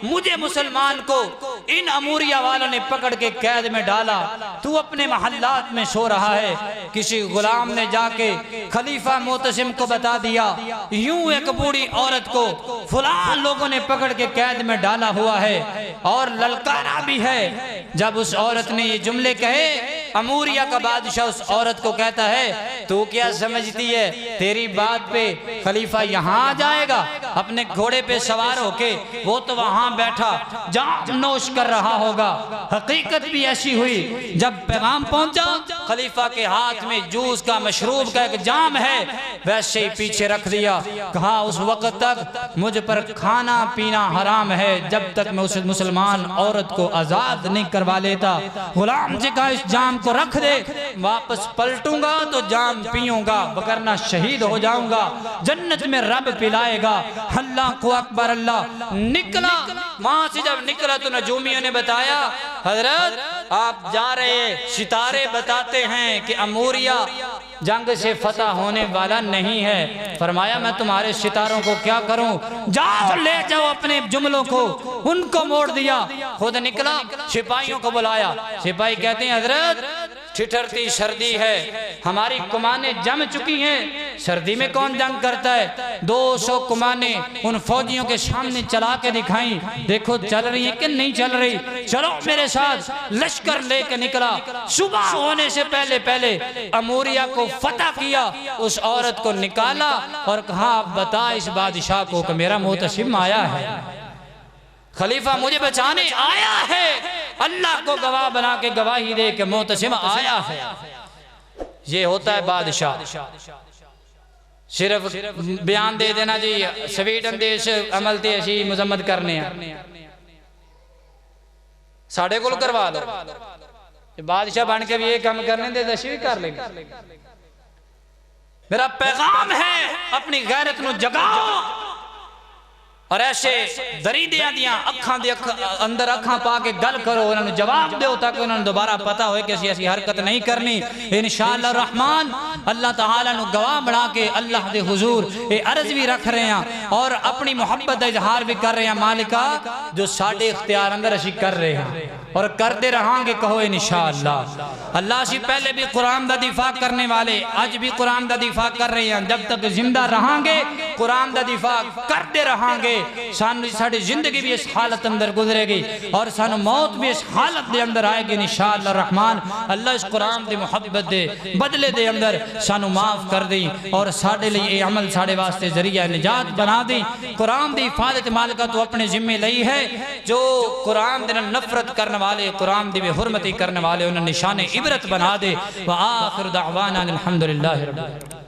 مجھے مسلمان کو ان اموریہ والوں نے پکڑ کے قید میں ڈالا، تو اپنے محلات میں سو رہا ہے۔ کسی غلام نے جا کے خلیفہ معتصم کو بتا دیا یوں ایک بوڑھی عورت کو فلاں لوگوں نے پکڑ کے قید میں ڈالا ہوا ہے، اور للکارا بھی ہے۔ جب اس عورت نے یہ جملے کہے، اموریہ کا بادشاہ اس عورت کو کہتا ہے تو کیا سمجھتی ہے تیری بات پہ خلیفہ یہاں آ جائے گا اپنے گھوڑے پہ سوار ہو کے، وہ تو وہاں بیٹھا جام نوش کر رہا ہوگا۔ حقیقت بھی ایسی ہوئی، جب پیغام پہنچا خلیفہ کے ہاتھ میں جوس کا مشروب کا ایک جام ہے، ویسے ہی پیچھے رکھ دیا، کہا اس وقت تک مجھ پر کھانا پینا حرام ہے جب تک میں اس مسلمان عورت کو آزاد نہیں کروا لیتا۔ غلام سے کہا اس جام کو رکھ دے، واپس پلٹوں گا تو جام پیوں گا، وگرنہ شہید ہو جاؤں گا، جنت میں رب پلائے گا۔ اللہ اکبر اللہ، نکلا، وہاں سے جب نکلا تو نجومیوں نے بتایا حضرت آپ جا رہے، ستارے بتاتے ہیں کہ اموریہ جنگ سے فتح ہونے والا نہیں ہے۔ فرمایا میں تمہارے ستاروں کو کیا کروں، جاؤ لے جاؤ اپنے جملوں کو، ان کو موڑ دیا۔ خود نکلا، سپاہیوں کو بلایا، سپاہی کہتے ہیں حضرت ٹھٹھرتی سردی ہے، ہماری کمانیں جم چکی ہیں، سردی میں کون جنگ کرتا ہے؟ 200 کمانیں ان فوجیوں کے سامنے چلا کے دکھائیں، دیکھو چل رہی ہیں کہ نہیں چل رہی، چلو میرے ساتھ۔ لشکر لے کے نکلا، صبح ہونے سے پہلے پہلے اموریہ کو فتح کیا، اس عورت کو نکالا اور کہا بتا اس بادشاہ کو کہ میرا معتصم آیا ہے، خلیفہ مجھے بچانے آیا ہے، اللہ کو گواہ بنا کے گواہی دے کہ معتصم آیا ہے۔ یہ ہوتا ہے بادشاہ، صرف بیان دے دینا جی سویڈن دیش عمل تے اسی مذمت کرنے ہیں، ساڑھے کل کروا دو، بادشاہ بن کے بھی یہ کام کرنے دے دشی بھی کر لیں گے۔ میرا پیغام ہے اپنی غیرت نو جگاؤ، اور ایسے دریدیاں دیاں اکھاں دے اندر اکھاں پا کے گل کرو، انہوں نے جواب دے ہوتا کہ انہوں نے دوبارہ پتا ہوئے کہ ایسی حرکت نہیں کرنی۔ انشاءاللہ الرحمن اللہ تعالیٰ نے گواہ بڑھا کے اللہ دے حضور یہ عرض بھی رکھ رہے ہیں اور اپنی محبت دا اظہار بھی کر رہے ہیں، مالکہ جو ساڑھے اختیار اندر اسی کر رہے ہیں اور کردے رہاں گے، کہو انشاءاللہ۔ اللہ سے پہلے بھی قرآن دا دفاع کرنے والے آج بھی قرآن دا دفاع کر رہے ہیں، جب تک زندہ رہاں گے قرآن دا دفاع کرتے رہاں گے۔ ساڑھی زندگی بھی اس حالت اندر گزرے گی اور سانو موت بھی اس حالت دے اندر آئے گی انشاءاللہ الرحمن۔ اللہ اس قرآن دی محبت دے بدلے دے اندر سانو معاف کر دی اور ساڑھے لئے اے عمل ساڑھے واسطے ذریعہ نجات بنا دی۔ قرآن دی حفاظت مالکہ تو اپنے ذمہ لئی ہے، جو قرآن دے نفرت کرنے والے، قرآن دی بے حرمتی کرنے والے انہیں نشان عبرت بنا دے۔ وآخر دعوانا الحمدللہ رب العالمین۔